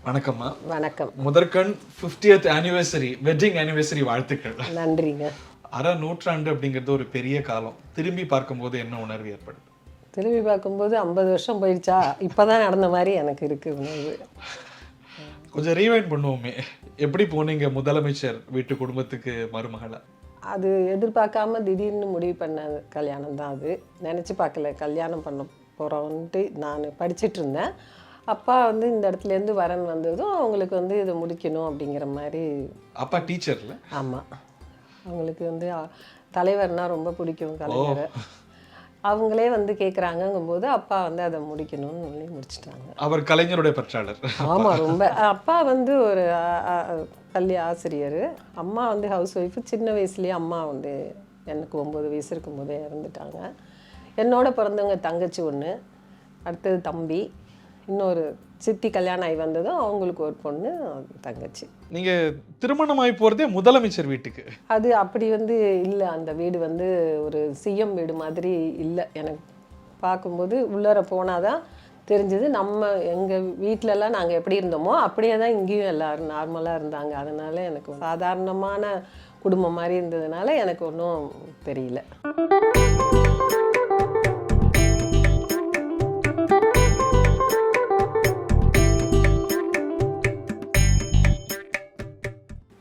வணக்கம்மா. வணக்கம். முதற்கண் 50th anniversary வெட்டிங் anniversary வாழ்த்துக்கள். நன்றிங்க. அரை நூற்றாண்டு அப்படிங்கிறது ஒரு பெரிய காலம். திரும்பி பார்க்கும்போது என்ன உணர்வு ஏற்படுது? திரும்பி பார்க்கும்போது 50 வருஷம் போயிடுச்சா இப்போதான் நடந்த மாதிரி எனக்கு இருக்கு உணர்வு. கொஞ்சம் ரீவைண்ட் பண்ணுவோமே. எப்படி போனீங்க முதலமைச்சர் வீட்டு குடும்பத்துக்கு மருமகளா? அது எதிர்பார்க்காம திடீர்னு முடிவு பண்ண கல்யாணம் தான் அது. நினச்சி பார்க்கல கல்யாணம் பண்ண போகிறோன்ட்டு நான் படிச்சுட்டு இருந்தேன். அப்பா வந்து இந்த இடத்துலேருந்து வரன் வந்ததும் அவங்களுக்கு வந்து இதை முடிக்கணும் அப்படிங்கிற மாதிரி. அப்பா டீச்சர்ல? ஆமாம், அவங்களுக்கு வந்து தலைவர்னால் ரொம்ப பிடிக்கும் கலைஞரை. அவங்களே வந்து கேட்குறாங்கங்கும்போது அப்பா வந்து அதை முடிக்கணும்னு சொல்லி முடிச்சிட்டாங்க. அவர் கலைஞருடைய பற்றாளர். ஆமாம், ரொம்ப. அப்பா வந்து ஒரு பள்ளி ஆசிரியர், அம்மா வந்து ஹவுஸ் ஒய்ஃபு. சின்ன வயசுலேயே அம்மா வந்து எனக்கு 9 வயசு இருக்கும்போதே இறந்துட்டாங்க. என்னோட பிறந்தவங்க தங்கச்சி ஒன்று, அடுத்தது தம்பி, இன்னொரு சித்தி கல்யாணம் ஆகி வந்ததும் அவங்களுக்கு ஒரு பொண்ணு தங்கச்சி. நீங்கள் திருமணமாகி போகிறதே முதலமைச்சர் வீட்டுக்கு? அது அப்படி வந்து இல்லை. அந்த வீடு வந்து ஒரு சிஎம் வீடு மாதிரி இல்லை. எனக்கு பார்க்கும்போது உள்ளார போனால் தான் தெரிஞ்சது. நம்ம எங்கள் வீட்டிலலாம் நாங்கள் எப்படி இருந்தோமோ அப்படியே தான் இங்கேயும் எல்லோரும் நார்மலாக இருந்தாங்க. அதனால் எனக்கு சாதாரணமான குடும்பம் மாதிரி இருந்ததுனால எனக்கு ஒன்றும் தெரியல.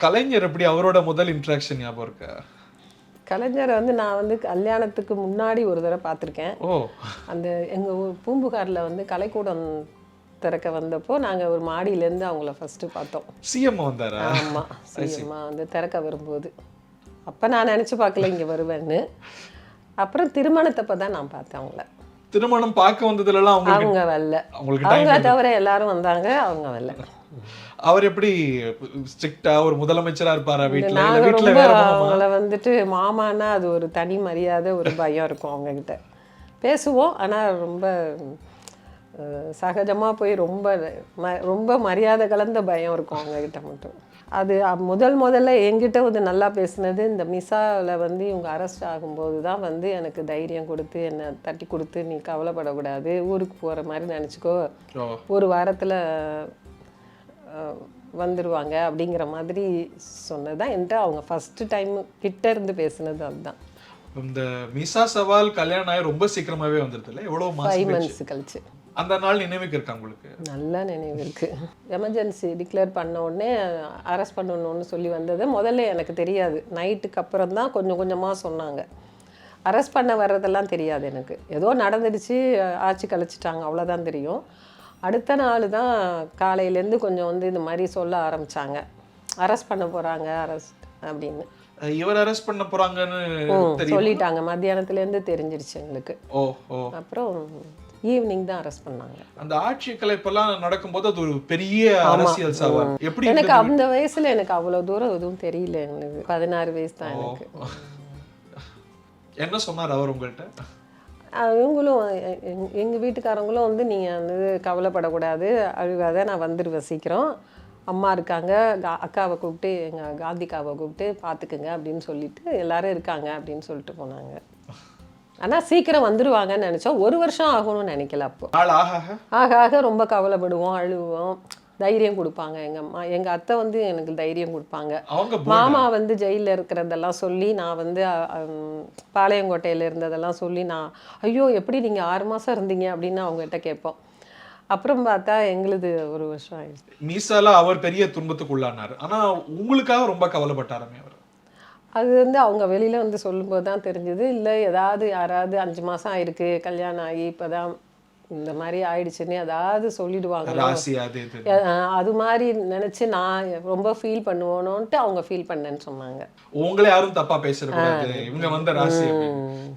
கலைஞர் எப்படி, அவரோட முதல் இன்ட்ராக்ஷன் ஞாபகம் இருக்கா? கலைஞரை வந்து நான் வந்து கல்யாணத்துக்கு முன்னாடி ஒரு தடவை பார்த்துருக்கேன். ஓ. அந்த எங்கள் ஊர் பூம்புகாரில் வந்து கலைக்கூடம் திறக்க வந்தப்போ நாங்கள் ஒரு மாடியிலேருந்து அவங்கள ஃபஸ்ட்டு பார்த்தோம். சிஎம் வந்தாரா? ஆமாம், சிஎம்மா வந்து திறக்க வரும்போது. அப்போ நான் நினச்சி பார்க்கல இங்கே வருவேன்னு. அப்புறம் திருமணத்தப்போ தான் நான் பார்த்தேன் அவங்கள. திருமணம் பார்க்க வந்ததுலலாம் அவங்க வரல. அவங்க தவிர எல்லாரும் வந்தாங்க, அவங்க வரல. அவர் எப்படி ஸ்ட்ரிக்ட்டா ஒரு முதலமைச்சரா இருப்பாரா வீட்ல? நாங்க ரொம்ப அவங்கள வந்துட்டு மாமான்னா அது ஒரு தனி மரியாதை, ஒரு பயம் இருக்கும் அவங்கக்கிட்ட. பேசுவோம், ஆனால் ரொம்ப சகஜமாக போய் ரொம்ப மரியாதை கலந்த பயம் இருக்கும் அவங்கக்கிட்ட மட்டும். அது முதல்ல என்கிட்ட வந்து நல்லா பேசுனது இந்த மிசாவில் வந்து இவங்க அரெஸ்ட் ஆகும்போது தான் வந்து எனக்கு தைரியம் கொடுத்து என்னை தட்டி கொடுத்து, நீ கவலைப்படக்கூடாது, ஊருக்கு போகிற மாதிரி நினச்சிக்கோ, ஒரு வாரத்தில் வந்துடுவாங்க அப்படிங்கிற மாதிரி சொன்னது தான் என்கிட்ட அவங்க ஃபஸ்ட்டு டைம் கிட்ட இருந்து பேசுனது. அதுதான். இந்த மிசா சவால் கல்யாணம் ஆகி ரொம்ப சீக்கிரமாகவே வந்துடுது இல்லை? எவ்வளோ 5 months கழிச்சு. அந்த நாள் நினைவுக்கு இருக்கா உங்களுக்கு? நல்லா நினைவு இருக்குது. எமர்ஜென்சி டிக்ளேர் பண்ண உடனே அரெஸ்ட் பண்ணணும்னு சொல்லி வந்தது முதல்ல எனக்கு தெரியாது. நைட்டுக்கு அப்புறம் தான் கொஞ்சம் கொஞ்சமாக சொன்னாங்க. அரெஸ்ட் பண்ண வர்றதெல்லாம் தெரியாது எனக்கு. ஏதோ நடந்துடுச்சு, ஆட்சி கழிச்சிட்டாங்க, அவ்வளோதான் தெரியும். அடுத்த நாள் தான் காலையிலேருந்து கொஞ்சம் வந்து இந்த மாதிரி சொல்ல ஆரம்பித்தாங்க, அரெஸ்ட் பண்ண போகிறாங்க அரெஸ்ட் அப்படின்னு. இவர் அரெஸ்ட் பண்ண போகிறாங்கன்னு சொல்லிட்டாங்க. மத்தியானத்துலேருந்து தெரிஞ்சிருச்சு எங்களுக்கு. அப்புறம் ஈவினிங் தான் அரெஸ்ட் பண்ணாங்க. அந்த ஆட்சி கலைப்பெல்லாம் நடக்கும்போது அது ஒரு பெரிய அரசியல் சவால். எப்படி எனக்கு அந்த வயசுல எனக்கு அவ்வளோ தூரம் எதுவும் தெரியல. எனக்கு 16 வயசு தான் எனக்கு. என்ன சொன்னார் அவர் உங்கள்கிட்ட? இவங்களும் எங்கள் வீட்டுக்காரங்களும் வந்து நீங்கள் வந்து கவலைப்படக்கூடாது, அழுகாத, நான் வந்துடுவேன் சீக்கிரம், அம்மா இருக்காங்க, அக்காவை கூப்பிட்டு, எங்கள் காந்திக்காவை கூப்பிட்டு பார்த்துக்குங்க அப்படின்னு சொல்லிட்டு எல்லாரும் இருக்காங்க அப்படின்னு சொல்லிட்டு போனாங்க. ஆனால் சீக்கிரம் வந்துடுவாங்கன்னு நினச்சோம். 1 வருஷம் ஆகணும்னு நினைக்கல. அப்போ ஆக ஆக ரொம்ப கவலைப்படுவோம், அழுவோம். தைரியம் கொடுப்பாங்க எங்கள் அத்தை வந்து எனக்கு தைரியம் கொடுப்பாங்க. மாமா வந்து ஜெயிலில் இருக்கிறதெல்லாம் சொல்லி, நான் வந்து பாளையங்கோட்டையில் இருந்ததெல்லாம் சொல்லி, நான் ஐயோ எப்படி நீங்கள் 6 மாதம் இருந்தீங்க அப்படின்னு அவங்ககிட்ட கேட்போம். அப்புறம் பார்த்தா எங்களுது 1 வருஷம் ஆயிடுச்சு. மீசால அவர் பெரிய துன்பத்துக்கு உள்ளானார், ஆனால் உங்களுக்காக ரொம்ப கவலைப்பட்டாருமே அவர். அது வந்து அவங்க வெளியில் வந்து சொல்லும்போது தான் தெரிஞ்சது. இல்லை ஏதாவது யாராவது 5 மாதம் ஆயிருக்கு கல்யாணம் ஆகி இப்போ தான் இந்த மாதிரி ஆயிடுச்சுன்னு ஏதாவது சொல்லிடுவாங்க, அது மாதிரி நினச்சி நான் ரொம்ப ஃபீல் பண்ணுவோன்னுட்டு அவங்க ஃபீல் பண்ணேன்னு சொன்னாங்க. உங்களை யாரும் தப்பா பேசக்கூடாது, இவங்க வந்த ராசி,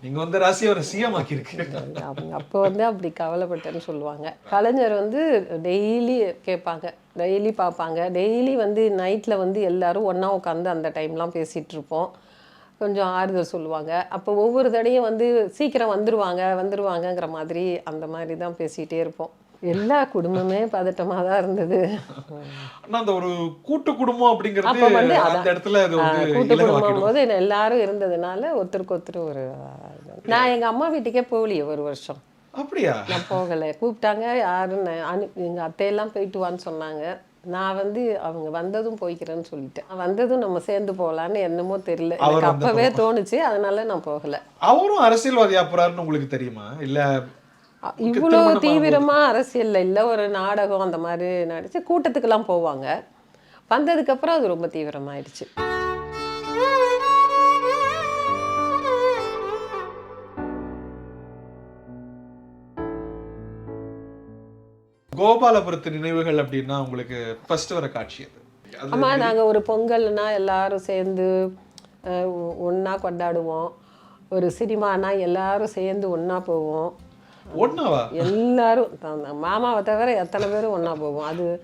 நீங்க வந்த ராசி அவரை சிஎம் ஆக்கியிருக்கு. அவங்க அப்போ வந்து அப்படி கவலைப்பட்டேன்னு சொல்லுவாங்க. கலைஞர் வந்து டெய்லி கேட்பாங்க, டெய்லி பார்ப்பாங்க. டெய்லி வந்து நைட்டில் வந்து எல்லோரும் ஒன்றா உட்காந்து அந்த டைம்லாம் பேசிகிட்டு இருப்போம். கொஞ்சம் ஆறுதல் சொல்லுவாங்க. அப்போ ஒவ்வொரு தடையும் வந்து சீக்கிரம் வந்துடுவாங்கங்கிற மாதிரி அந்த மாதிரி தான் பேசிகிட்டே இருப்போம். எல்லா குடும்பமே பதட்டமாக தான் இருந்தது. அந்த ஒரு கூட்டு குடும்பம் அப்படிங்கிறது அந்த இடத்துல கூட்டு குடும்பம் போது எல்லாரும் இருந்ததுனால ஒருத்தருக்கு ஒருத்தர் ஒரு. நான் எங்கள் அம்மா வீட்டுக்கே போகலையே 1 வருஷம். அப்படியா? நான் போகலை. கூப்பிட்டாங்க யாருன்னு எங்கள் அத்தையெல்லாம் போயிட்டு வான்னு சொன்னாங்க. நான் வந்து அவங்க வந்ததும் போய்க்கிறேன்னு சொல்லிட்டேன். வந்ததும் நம்ம சேர்ந்து போகலான்னு என்னமோ தெரியல. எனக்கு அப்பவே தோணுச்சு, அதனால நான் போகலை. அவரும் அரசியல்வாதியா போறாருன்னு உங்களுக்கு தெரியுமா? இல்ல இவ்வளோ தீவிரமா அரசியல்ல இல்லை, ஒரு நாடகம் அந்த மாதிரி நடிச்சு கூட்டத்துக்கெல்லாம் போவாங்க. வந்ததுக்கப்புறம் அது ரொம்ப தீவிரமாயிடுச்சு. கோபாலபுரத்து நினைவுகள் அப்படின்னா உங்களுக்கு ஃபர்ஸ்ட் வர காட்சி அது? ஆமா, நாங்க ஒரு பொங்கல்னா எல்லாரும் சேர்ந்து ஒண்ணா கொண்டாடுவோம். ஒரு சினிமானா எல்லாரும் சேர்ந்து ஒண்ணா போவோம். ஒண்ணாவா? எல்லாரும் மாமாவை தவிர எத்தனை பேரும் ஒண்ணா போவோம்.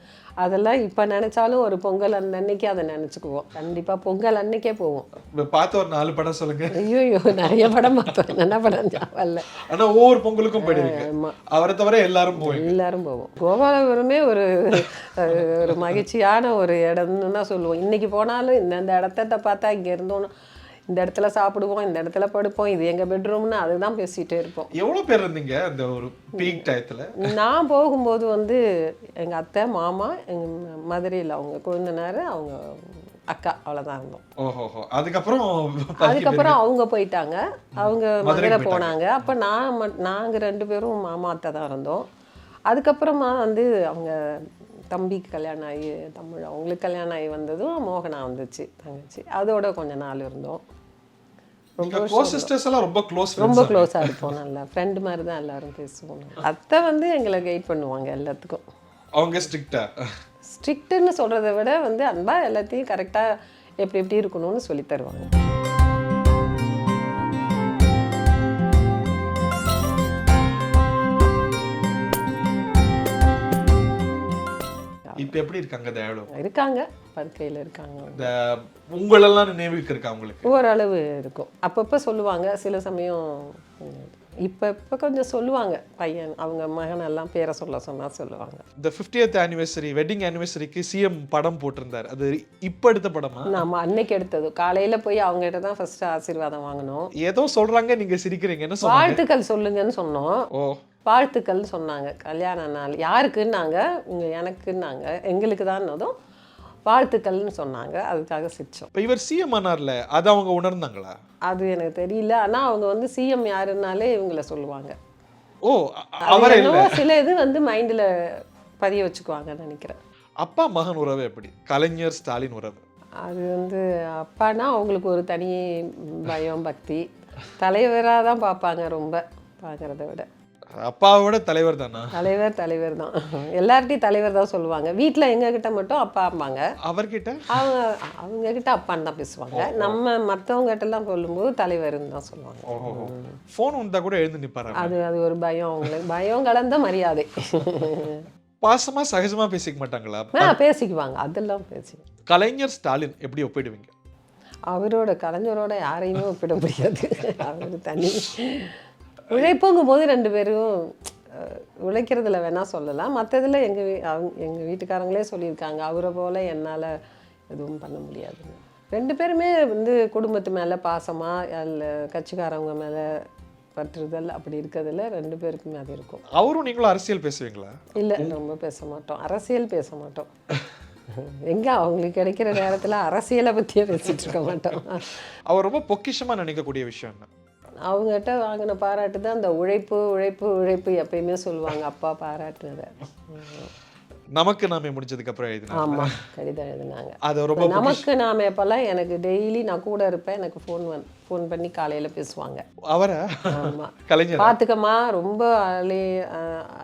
அதெல்லாம் இப்ப நினைச்சாலும் ஒரு பொங்கல் அன்னைக்கு அதை நினைச்சுக்குவோம். கண்டிப்பா பொங்கல் அன்னைக்கே போவோம். பார்த்த ஒரு 4 படம் சொல்லுங்க. ஐயோ, நிறைய படம் பார்த்தோம். என்ன படம் வரல. ஆனா ஒவ்வொரு பொங்கலுக்கும் போயிடுவீங்க. அவரை தவிர எல்லாரும் போவோம். கோபாலபுரமே ஒரு ஒரு மகிழ்ச்சியான ஒரு இடம்னு தான் சொல்லுவோம். இன்னைக்கு போனாலும் இந்த இடத்த பார்த்தா இங்க இருந்தோம், இந்த இடத்துல சாப்பிடுவோம், இந்த இடத்துல படுப்போம், இது எங்க பெட்ரூம்னு அதுதான் பேசிட்டே இருப்போம். எவ்வளவு பேர் இருந்தீங்க அந்த ஒரு பீக் டயத்துல? நான் போகும்போது வந்து எங்க அத்தை, மாமா, எங்க மதுரையில் அவங்க கொழுந்தனாரு, அவங்க அக்கா, அவ்வளோதான் இருந்தோம். ஓஹோ. அதுக்கப்புறம் அவங்க போயிட்டாங்க. அவங்க மதுரை போனாங்க. அப்போ நாங்கள் 2 பேரும் மாமா அத்தை தான் இருந்தோம். அதுக்கப்புறமா வந்து அவங்க தம்பிக்கு கல்யாணம் ஆகி தமிழ் அவங்களுக்கு கல்யாணம் ஆகி வந்ததும் மோகனா வந்துச்சு, தங்கச்சி. அதோட கொஞ்ச நாள் இருந்தோம். ரொம்ப க்ளோஸாக இருப்போம். நல்லா ஃப்ரெண்டு மாதிரி தான் எல்லாரும் பேசுவோம். அத்தை வந்து எங்களை கைட் பண்ணுவாங்க எல்லாத்துக்கும். அவங்க ஸ்ட்ரிக்ட்டுன்னு சொல்கிறத விட வந்து அன்பா எல்லாத்தையும் கரெக்டாக எப்படி எப்படி இருக்கணும்னு சொல்லி தருவாங்க. இப்ப எப்படி இருக்காங்க? இருக்காங்க, படுக்கையில் இருக்காங்க. உங்களெல்லாம் நினைவுக்கு இருக்கா உங்களுக்கு? ஓரளவு இருக்கும். அப்பப்போ சொல்லுவாங்க. சில சமயம் இப்போ கொஞ்சம் சொல்லுவாங்க. பையன் அவங்க மகனெல்லாம் பேரை சொன்னா சொல்லுவாங்க. இந்த 50th anniversary வெட்டிங் ஆனிவர்சரிக்கு சிஎம் படம் போட்டிருந்தார். அது இப்போ எடுத்த படமா? நம்ம அன்னைக்கு எடுத்தது. காலையில் போய் அவங்ககிட்ட தான் ஃபர்ஸ்ட் ஆசீர்வாதம் வாங்கணும். ஏதோ சொல்றாங்க, நீங்க சிரிக்கிறீங்க. என்ன சொல்றாங்க? வாழ்த்துக்கள் சொல்லுங்கன்னு சொன்னோம். வாழ்த்துக்கள் சொன்னாங்க. கல்யாண நாள் யாருக்குன்னாங்க? எனக்குன்னாங்க. எங்களுக்கு தான் வாழ்த்துக்கள்னு சொன்னாங்க. அதுக்காக சிரிச்சோம். இப்போ இவர் சிஎம் ஆனார்ல, அது அவங்க உணர்ந்தாங்களா? அது எனக்கு தெரியல. ஆனால் அவங்க வந்து சிஎம் யாருன்னாலே இவங்கள சொல்லுவாங்க. ஓ, அவரே இல்ல. சில இது வந்து மைண்டில் பதிய வச்சுக்குவாங்கன்னு நினைக்கிறேன். அப்பா மகன் உறவு எப்படி? கலைஞர் ஸ்டாலின் உறவு அது வந்து அப்பானா அவங்களுக்கு ஒரு தனி பயம், பக்தி. தலைவராக தான் பார்ப்பாங்க, ரொம்ப பார்க்குறத விட. அப்பாவோட தலைவர் தானா? தலைவர் தான். எல்லார்ட்டையும் தலைவர் தான் சொல்லுவாங்க. வீட்டில் எங்ககிட்ட மட்டும் அப்பா அம்மாங்க. அவர்கிட்ட அவங்க கிட்ட அப்பான்னு தான் பேசுவாங்க. நம்ம மற்றவங்க கிட்டலாம் சொல்லும்போது தலைவர்னு தான் சொல்லுவாங்க. ஃபோன் வந்தா கூட எழுந்து நிற்பாரு. அது ஒரு பயம், அவங்களுக்கு பயம் கலந்த மரியாதை. பாசமா சகஜமா பேசிக்க மாட்டாங்களா? பேசிக்குவாங்க, அதெல்லாம் பேசிக்குவாங்க. கலைஞர் ஸ்டாலின் எப்படி ஒப்பிடுவீங்க? அவரோட கலைஞரோட யாரையுமே ஒப்பிட முடியாது. அவர் தனி உழைப்புங்கும் போது 2 பேரும் உழைக்கிறதுல வேணால் சொல்லலாம். மற்றதில் எங்கள் வீட்டுக்காரங்களே சொல்லியிருக்காங்க, அவரை போல் என்னால் எதுவும் பண்ண முடியாதுன்னு. 2 பேருமே வந்து குடும்பத்து மேலே பாசமாக, இல்லை கட்சிக்காரவங்க மேலே பற்றுதல் அப்படி இருக்கிறதுல 2 பேருக்குமே அது இருக்கும். அவரும் நீங்களும் அரசியல் பேசுவீங்களா? இல்லை, ரொம்ப பேச மாட்டோம். அரசியல் பேச மாட்டோம். எங்கே அவங்களுக்கு கிடைக்கிற நேரத்தில் அரசியலை பற்றியே பேசிகிட்டு இருக்க மாட்டோம். அவர் ரொம்ப பொக்கிஷமாக நினைக்கக்கூடிய விஷயம் என்ன? அவங்ககிட்ட வாங்கின பாராட்டு தான் அந்த உழைப்பு உழைப்பு உழைப்பு எப்பயுமே சொல்லுவாங்க. அப்பா பாராட்டுனதை நமக்கு நாமே முடிஞ்சதுக்கு அப்புறம் எழுதினாங்க. ஆமாம், கடிதம் எழுதினாங்க. அது ரொம்ப நமக்கு நாம எப்பெல்லாம் எனக்கு டெய்லி நான் கூட இருப்பேன். எனக்கு ஃபோன் பண்ணி காலையில் பேசுவாங்க. அவரா? ஆமாம். கலைஞர் பார்த்துக்கம்மா, ரொம்ப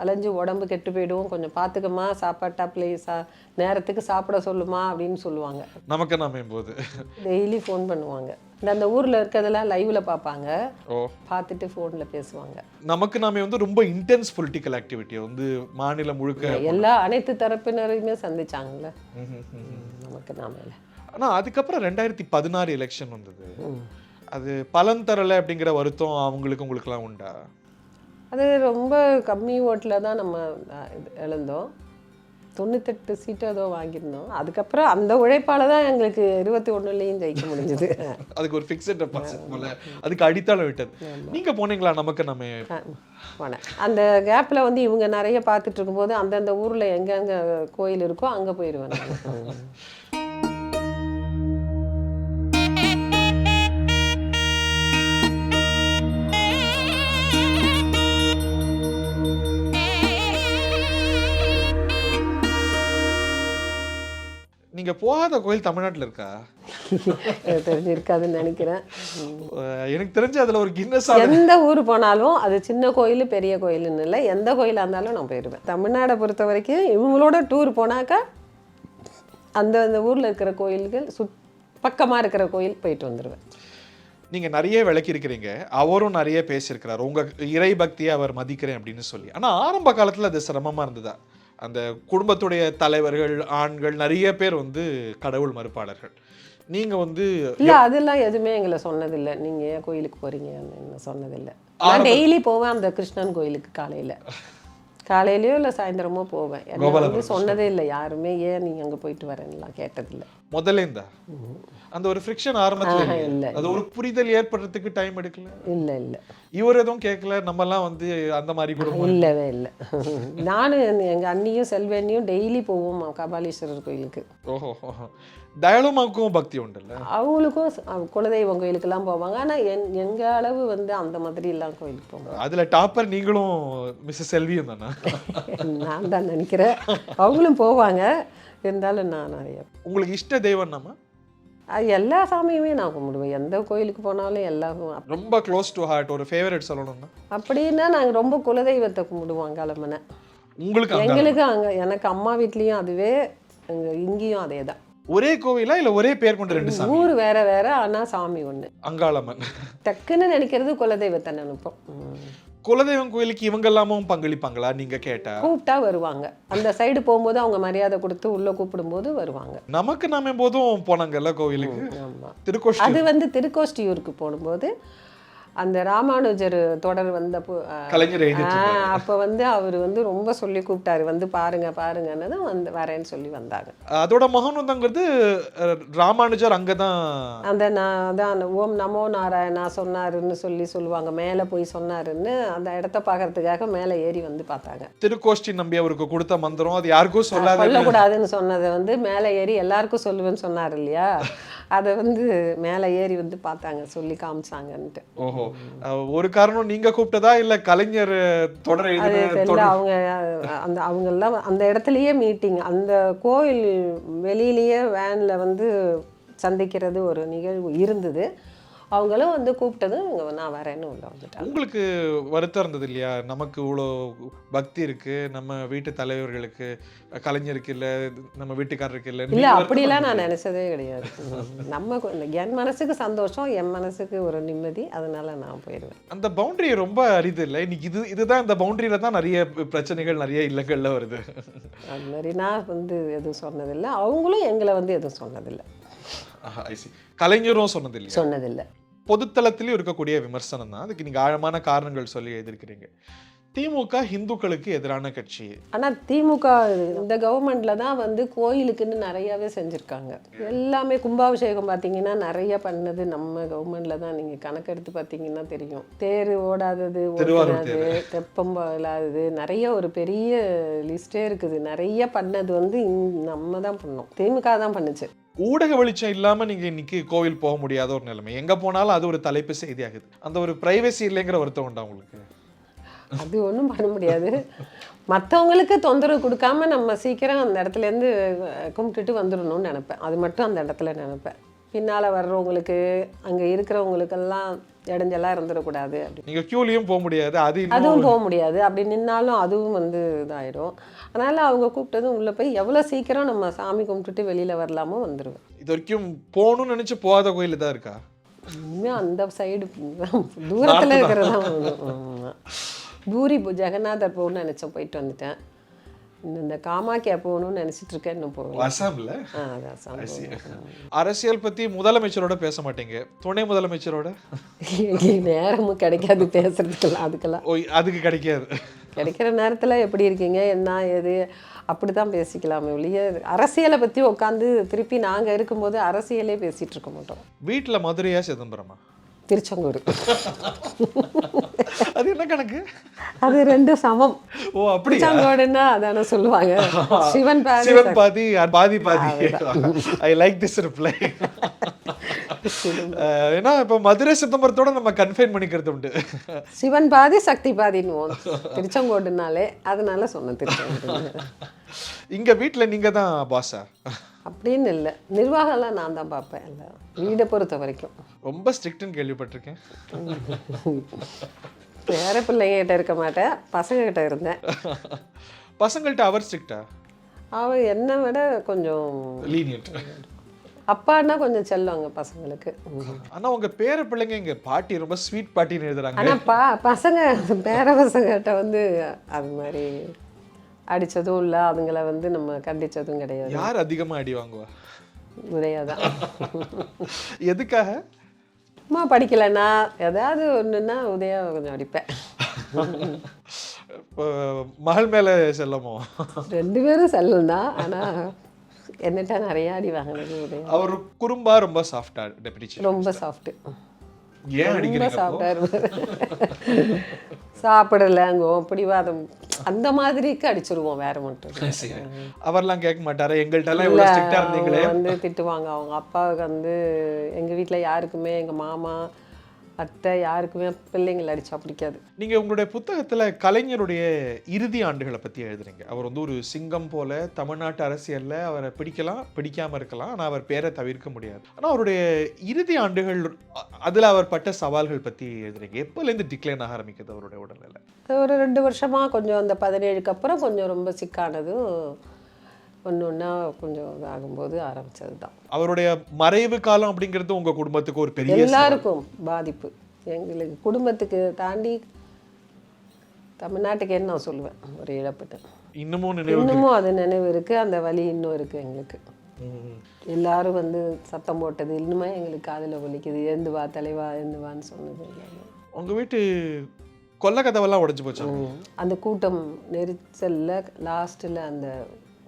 அலைஞ்சு உடம்பு கெட்டு போயிடும், கொஞ்சம் பார்த்துக்கம்மா, சாப்பாட்டா பிளேஸா நேரத்துக்கு சாப்பிட சொல்லுமா அப்படின்னு சொல்லுவாங்க. நமக்கு நாமே போது டெய்லி ஃபோன் பண்ணுவாங்க. அந்த ஊரில் இருக்கிறதெல்லாம் லைவ்ல பார்ப்பாங்க, பார்த்துட்டு ஃபோனில் பேசுவாங்க. நமக்கு நாமே வந்து ரொம்ப இன்டென்ஸ் பொலிட்டிக்கல் ஆக்டிவிட்டி வந்து மாநிலம் முழுக்க அனைத்து தரப்பினரையுமே சந்திச்சாங்கல்ல நமக்கு நாமே. ஆனால் அதுக்கப்புறம் 2016 எலெக்ஷன் வந்தது. அது பலன் தரலை அப்படிங்கிற வருத்தம் அவங்களுக்கு உங்களுக்குலாம் உண்டா? அது ரொம்ப கம்மி ஓட்டில் தான் நம்ம இழந்தோம். 98 சீட்டோ ஏதோ வாங்கியிருந்தோம். அதுக்கப்புறம் அந்த உழைப்பால் தான் எங்களுக்கு 21லேயும் ஜெயிக்க முடிஞ்சது. அதுக்கு ஒரு ஃபிக்ஸட் டெபாசிட் போல அதுக்கு அடித்தளம் விட்டது. நீங்க போனீங்களா? நமக்கு நம்ம போனேன். அந்த கேப்பில் வந்து இவங்க நிறைய பார்த்துட்டு இருக்கும்போது அந்தந்த ஊரில் எங்கெங்கே கோயில் இருக்கோ அங்கே போயிடுவேன் நான். நீங்க போகாத கோயில் தமிழ்நாட்டுல இருக்கா? தெரிஞ்சிருக்காதுன்னு நினைக்கிறேன். எனக்கு தெரிஞ்சு அதுல ஒரு கின்னஸ் எந்த ஊர் போனாலும் அது சின்ன கோயில் பெரிய கோயில்னு இல்லை, எந்த கோயிலாக இருந்தாலும் நான் போயிடுவேன். தமிழ்நாடை பொறுத்த வரைக்கும் இவங்களோட டூர் போனாக்கா அந்த அந்த ஊரில் இருக்கிற கோயில்கள் பக்கமாக இருக்கிற கோயில் போயிட்டு வந்துடுவேன். நீங்க நிறைய விளக்கி இருக்கிறீங்க, அவரும் நிறைய பேசியிருக்கிறார் உங்க இறை பக்தியை அவர் மதிக்கிறேன் அப்படின்னு சொல்லி. ஆனா ஆரம்ப காலத்துல அது சிரமமா இருந்ததா? அந்த குடும்பத்துடைய தலைவர்கள் ஆண்கள் நிறைய பேர் வந்து கடவுள் மறுப்பாளர்கள். நீங்க வந்து இல்லை அதெல்லாம் எதுவுமே எங்களை சொன்னதில்லை. நீங்கள் ஏன் கோயிலுக்கு போகிறீங்கன்னு சொன்னதில்லை. நான் டெய்லி போவேன் அந்த கிருஷ்ணன் கோயிலுக்கு. காலையிலையோ இல்லை சாயந்தரமோ போவேன். என்ன வந்து சொன்னதே இல்லை யாருமே ஏன் நீங்கள் அங்கே போயிட்டு வரேன்னுலாம் கேட்டதில்லை. முதல்ல இருந்தா அந்த ஒரு ஃப்ரிக்ஷன் ஆரம்பத்துல இல்லை, அது ஒரு புரிதல் ஏற்படுறதுக்கு டைம் எடுக்கல. இல்லை இல்லை இவர் எதுவும் கேட்கல, நம்மலாம் வந்து அந்த மாதிரி கூட இல்லவே இல்லை. நானும் எங்கள் அண்ணியும் செல்வேண்ணியும் டெய்லி போவோம் கபாலீஸ்வரர் கோயிலுக்கு. ஓஹோ, தயாளுமாவுக்கும் பக்தி உண்டுல்ல? அவங்களுக்கும் குலதெய்வம் கோயிலுக்கெல்லாம் போவாங்க. ஆனால் எங்கள் அளவு வந்து அந்த மாதிரி எல்லாம் கோயிலுக்கு போவாங்க. அதில் டாப்பர் நீங்களும் மிஸ்ஸஸ் செல்வியும் தானே? நான் தான் நினைக்கிறேன். அவங்களும் போவாங்க, இருந்தாலும் நான் நிறைய. உங்களுக்கு இஷ்ட தெய்வம் நம்ம எல்லா சாமியுமே நான் கும்பிடுவேன். எந்த கோயிலுக்கு போனாலும் எல்லாரும் ரொம்ப க்ளோஸ் டு ஹார்ட் ஒரு ஃபேவரட் சொல்லணும்னா அப்படின்னா நாங்கள் ரொம்ப குலதெய்வத்தை கும்பிடுவோம். அங்கலமனை உங்களுக்கு எங்களுக்கு அங்கே எனக்கு அம்மா வீட்லேயும் அதுவே, இங்கேயும் அதே தான். ஒரே கோவிலா இல்லை ஒரே பேர் கொண்ட ரெண்டு சாமி? ஊர் வேற வேற, ஆனால் சாமி ஒன்று. அங்காளம்மன் டக்குன்னு நினைக்கிறது குலதெய்வத்தை நினைப்போம். குலதெய்வம் கோயிலுக்கு இவங்க எல்லாமும் பங்களிப்பாங்களா? நீங்க கேட்டா கூப்பிட்டா வருவாங்க. அந்த சைடு போகும்போது அவங்க மரியாதை கொடுத்து உள்ள கூப்பிடும்போது வருவாங்க. நமக்கு நாம போதும் போனாங்கல்ல கோவிலுக்கு. திருக்கோஷ்டி அது வந்து திருக்கோஷ்டியூருக்கு போகும்போது அந்த ராமானுஜர் தொடர் வந்தப்போ கலைஞர் அப்போ வந்து அவர் வந்து ரொம்ப சொல்லி கூப்பிட்டாரு, வந்து பாருங்க பாருங்கன்னு வந்து வரேன்னு சொல்லி வந்தாங்க. அதோட மகன் வந்தாங்கிறது ராமானுஜர் அங்கதான் அந்த அதான் ஓம் நமோ நாராயணா சொன்னாருன்னு சொல்லுவாங்க. மேலே போய் சொன்னாருன்னு அந்த இடத்த பார்க்கறதுக்காக மேலே ஏறி வந்து பார்த்தாங்க. திருக்கோஷ்டி நம்பி அவருக்கு கொடுத்த மந்திரம் அது யாருக்கும் சொல்லக்கூடாதுன்னு சொன்னதை வந்து மேலே ஏறி எல்லாருக்கும் சொல்லுவேன்னு சொன்னார் இல்லையா, அதை வந்து மேலே ஏறி வந்து பார்த்தாங்க, சொல்லி காமிச்சாங்கன்ட்டு. ஓஹோ, ஒரு காரணம் நீங்க கூப்பிட்டதா இல்ல கலைஞர் தொடர் அவங்க அந்த அவங்க எல்லாம் அந்த இடத்துலயே மீட்டிங், அந்த கோயில் வெளியிலேயே வேன்ல வந்து சந்திக்கிறது ஒரு நிகழ்வு இருந்தது. அவங்களும் வந்து கூப்பிட்டதும் நான் வரேன்னு உள்ள வந்துட்டேன். உங்களுக்கு வருத்தம் இருந்தது இல்லையா? நமக்கு இவ்வளோ பக்தி இருக்கு, நம்ம வீட்டு தலைவர்களுக்கு கலைஞருக்கு இல்லை, நம்ம வீட்டுக்காரருக்கு இல்லை. இல்லை அப்படிலாம் நான் நினைச்சதே கிடையாது. நம்ம என் மனசுக்கு சந்தோஷம், என் மனசுக்கு ஒரு நிம்மதி, அதனால நான் போயிடுவேன். அந்த பவுண்டரி ரொம்ப அரிது இல்லை? இன்னைக்கு இதுதான் இந்த பவுண்டரியில தான் நிறைய பிரச்சனைகள் நிறைய இல்லங்கள்ல வருது. அது மாதிரி நான் வந்து எதுவும் சொன்னதில்லை, அவங்களும் எங்களை வந்து எதுவும் சொன்னதில்லை. கலைஞரும் சொன்னதில்லை. பொதுத்தளத்திலும் இருக்கக்கூடிய விமர்சனம் தான். அதுக்கு நீங்க ஆழமான காரணங்கள் சொல்லி எழுதியிருக்கிறீங்க. திமுக இந்துக்களுக்கு எதிரான கட்சி. ஆனால் திமுக இந்த கவர்மெண்ட்ல தான் வந்து கோயிலுக்குன்னு நிறையாவே செஞ்சுருக்காங்க. எல்லாமே கும்பாபிஷேகம் பார்த்தீங்கன்னா நிறைய பண்ணது நம்ம கவர்மெண்ட்ல தான். நீங்கள் கணக்கெடுத்து பார்த்தீங்கன்னா தெரியும். தேர் ஓடாதது, ஓடாதது, தெப்பம் இல்லாதது, நிறைய ஒரு பெரிய லிஸ்டே இருக்குது. நிறைய பண்ணது வந்து நம்ம தான் பண்ணோம், திமுக தான் பண்ணுச்சு. ஊடக வெளிச்சம் இல்லாம நீங்க இன்னைக்கு கோவில் போக முடியாத ஒரு நிலைமை. எங்க போனாலும் அது ஒரு தலைப்பு செய்தி ஆகுது. அந்த ஒரு பிரைவசி இல்லைங்கிற வருத்தம் உண்டா உங்களுக்கு? அது ஒன்றும் பண்ண முடியாது. மற்றவங்களுக்கு தொந்தரவு கொடுக்காம நம்ம சீக்கிரம் அந்த இடத்துலேருந்து கும்பிட்டுட்டு வந்துடணும்னு நினைப்பேன். அது மட்டும் அந்த இடத்துல நினைப்பேன். பின்னால் வர்றவங்களுக்கு அங்கே இருக்கிறவங்களுக்கெல்லாம் இடைஞ்செல்லாம் இருந்துடக்கூடாது. அப்படி நீங்கள் க்யூலையும் போக முடியாது, அதுவும் போக முடியாது. அப்படி நின்னாலும் அதுவும் வந்து இதாயிடும். அதனால் அவங்க கூப்பிட்டதும் உள்ளே போய் எவ்வளோ சீக்கிரம் நம்ம சாமி கும்பிட்டுட்டு வெளியில் வரலாமோ வந்துடுவேன். இது வரைக்கும் போகணும்னு நினச்சி போகாத கோயில் தான் இருக்கா? இனிமேல் அந்த சைடு தூரத்தில் இருக்கிறதா. பூரி ஜெகநாதர் போகணும்னு நினச்சேன், போயிட்டு வந்துட்டேன். இந்த காமாக்கியா போகணும்னு நினைச்சிட்டு இருக்கேன், இன்னும் போகல. அசாம்ல அரசியல் பத்தி முதலமைச்சரோட பேச மாட்டீங்க, துணை முதலமைச்சரோட நேரமும் கிடைக்காது பேசுறதுக்கெல்லாம். அதுக்கு கிடைக்காது. கிடைக்கிற நேரத்தில் எப்படி இருக்கீங்க என்ன ஏது, அப்படி தான் பேசிக்கலாமே ஒழிய அரசியலை பற்றி உட்காந்து திருப்பி நாங்கள் இருக்கும்போது அரசியலே பேசிகிட்டு இருக்க மாட்டோம். வீட்டில் மதுரையா சிதம்பரமா? திருச்செங்கோடு. அது என்ன கணக்கு? அது ரெண்டும் சமம். ஓ அப்படியா? திருச்செங்கோடுன்னா அதானே சொல்லுவாங்க, சிவன் பாதி சிவன் பாதி பாதி பாதி. I like this reply. ஏன்னா இப்போ மதுரை சிதம்பரத்தோட நம்ம கன்ஃபைன் பண்ணிக்கிறது உண்டு. சிவன் பாதி சக்தி பாதின்னு திருச்செங்கோடுனாலே, அதனால சொன்னேன் திருச்செங்கோடு. இங்க வீட்டில் நீங்க தான் பாஸா? அப்படின்னு இல்லை, நிர்வாகம்லாம் நான் தான் பார்ப்பேன். இல்லை, வீடை பொறுத்த வரைக்கும் ரொம்ப ஸ்ட்ரிக்ட்னு கேள்விப்பட்டிருக்கேன். வேற பிள்ளைங்கிட்ட இருக்க மாட்டேன், பசங்கக்கிட்ட இருந்தேன். பசங்கள்கிட்ட அவர் ஸ்ட்ரிக்டா? அவன் என்னை விட கொஞ்சம் லீனியன்ட். அப்பான்னா கொஞ்சம் செல்லுவாங்க பசங்களுக்கு. ஆனா உங்க பேர பிள்ளைங்க இங்க பாட்டி ரொம்ப ஸ்வீட் பாட்டின்னு எழுதுறாங்க. ஆனால் பசங்க பேர பசங்கள்கிட்ட வந்து அது மாதிரி அடித்ததும் இல்லை, அதுங்களை வந்து நம்ம கண்டித்ததும் கிடையாது. யார் அதிகமா அடி வாங்குவா? உதயா தான். எதுக்காக? அம்மா படிக்கலைன்னா ஏதாவது ஒன்றுன்னா உதயா கொஞ்சம் அடிப்பேன். இப்போ மகள் மேல செல்லமோ? 2 பேரும் செல்லும் தான், ஆனால் என்னட்டா நிறைய அடி வாங்கினது உதயா. அவர் குறும்பா ரொம்ப சாஃப்டா டெபினிஷன்? ரொம்ப சாஃப்ட்டு. ஏன் ரொம்ப அடிக்கிறீங்க? சாஃப்டாக இருப்பார். சாப்பிடலங்கோ பிடிவாதம் அந்த மாதிரிக்கு அடிச்சிருவோம், வேற மட்டும். அவர்லாம் கேட்க மாட்டாரு, எங்கள்கிட்ட எல்லாம் இவ்வளவு ஸ்ட்ரிக்டா இருந்தீங்களே? வந்து திட்டுவாங்க. அவங்க அப்பாவுக்கு வந்து எங்கள் வீட்டில் யாருக்குமே, எங்கள் மாமா அத்தை யாருக்குமே பிள்ளைங்களை அடித்தா பிடிக்காது. நீங்க உங்களுடைய புத்தகத்துல கலைஞருடைய இறுதி ஆண்டுகளை பத்தி எழுதுறீங்க. அவர் வந்து ஒரு சிங்கம் போல தமிழ்நாட்டு அரசியல்ல அவரை பிடிக்கலாம் பிடிக்காம இருக்கலாம், ஆனா அவர் பேரை தவிர்க்க முடியாது. ஆனா அவருடைய இறுதி ஆண்டுகள் அதுல அவர் பட்ட சவால்கள் பத்தி எழுதுறீங்க. எப்போலேருந்து டிக்ளைன் ஆக ஆரம்பிக்குது அவருடைய உடல்நிலை? ஒரு 2 வருஷமாக கொஞ்சம் அந்த 17க்கு அப்புறம் கொஞ்சம் ரொம்ப சிக்கானதும் ஒன்று ஒன்றா கொஞ்சம் ஆகும்போது ஆரம்பித்தது தான். அவருடைய மறைவு காலம் அப்படிங்கிறது உங்கள் குடும்பத்துக்கு ஒரு பெரிய எல்லாருக்கும் பாதிப்பு. எங்களுக்கு குடும்பத்துக்கு தாண்டி தமிழ்நாட்டுக்கு என்ன நான் சொல்லுவேன், ஒரு இழப்புட்டு இன்னமும் அது நினைவு இருக்குது. அந்த வலி இன்னும் இருக்குது எங்களுக்கு. எல்லாரும் வந்து சத்தம் போட்டது இன்னுமே எங்களுக்கு காதில் ஒலிக்குது. எழுந்து வா தலைவா, எழுந்து வான்னு சொன்னது. உங்கள் வீட்டு கொல்ல கதவெல்லாம் உடைஞ்சு போச்சு. அந்த கூட்டம் நெரிசலில் லாஸ்ட்டில் அந்த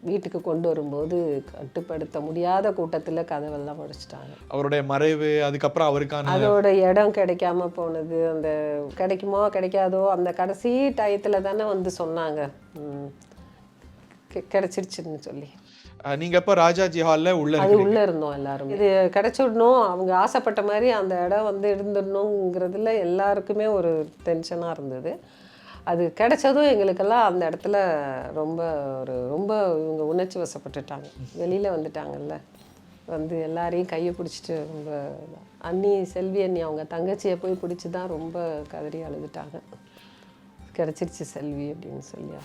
வீட்டுக்கு கொண்டு வரும்போது கட்டுப்படுத்த முடியாத கூட்டத்தில் கதவெல்லாம் உடைச்சிட்டாங்க. அவருடைய மறைவு, அதுக்கப்புறம் அவருக்கான அதோட இடம் கிடைக்காம போனது, அந்த கிடைக்குமோ கிடைக்காதோ அந்த கடைசி டயத்தில் தானே வந்து சொன்னாங்க கிடைச்சிருச்சுன்னு சொல்லி. நீங்கள் இப்போ ராஜாஜி ஹாலில் உள்ளே இருந்தோம் எல்லாரும். இது கிடைச்சிடணும், அவங்க ஆசைப்பட்ட மாதிரி அந்த இடம் வந்து இருந்துடணுங்கிறதுல எல்லாருக்குமே ஒரு டென்ஷனாக இருந்தது. அது கிடைச்சதும் எங்களுக்கெல்லாம் அந்த இடத்துல ரொம்ப இவங்க உணர்ச்சி வசப்பட்டுட்டாங்க. வெளியில் வந்துட்டாங்கல்ல, வந்து எல்லாரையும் கையை பிடிச்சிட்டு ரொம்ப அண்ணி செல்வி அண்ணி அவங்க தங்கச்சியை போய் பிடிச்சி தான் ரொம்ப கதறி அழுதுட்டாங்க. கிடச்சிருச்சு செல்வி அப்படின்னு சொல்லி.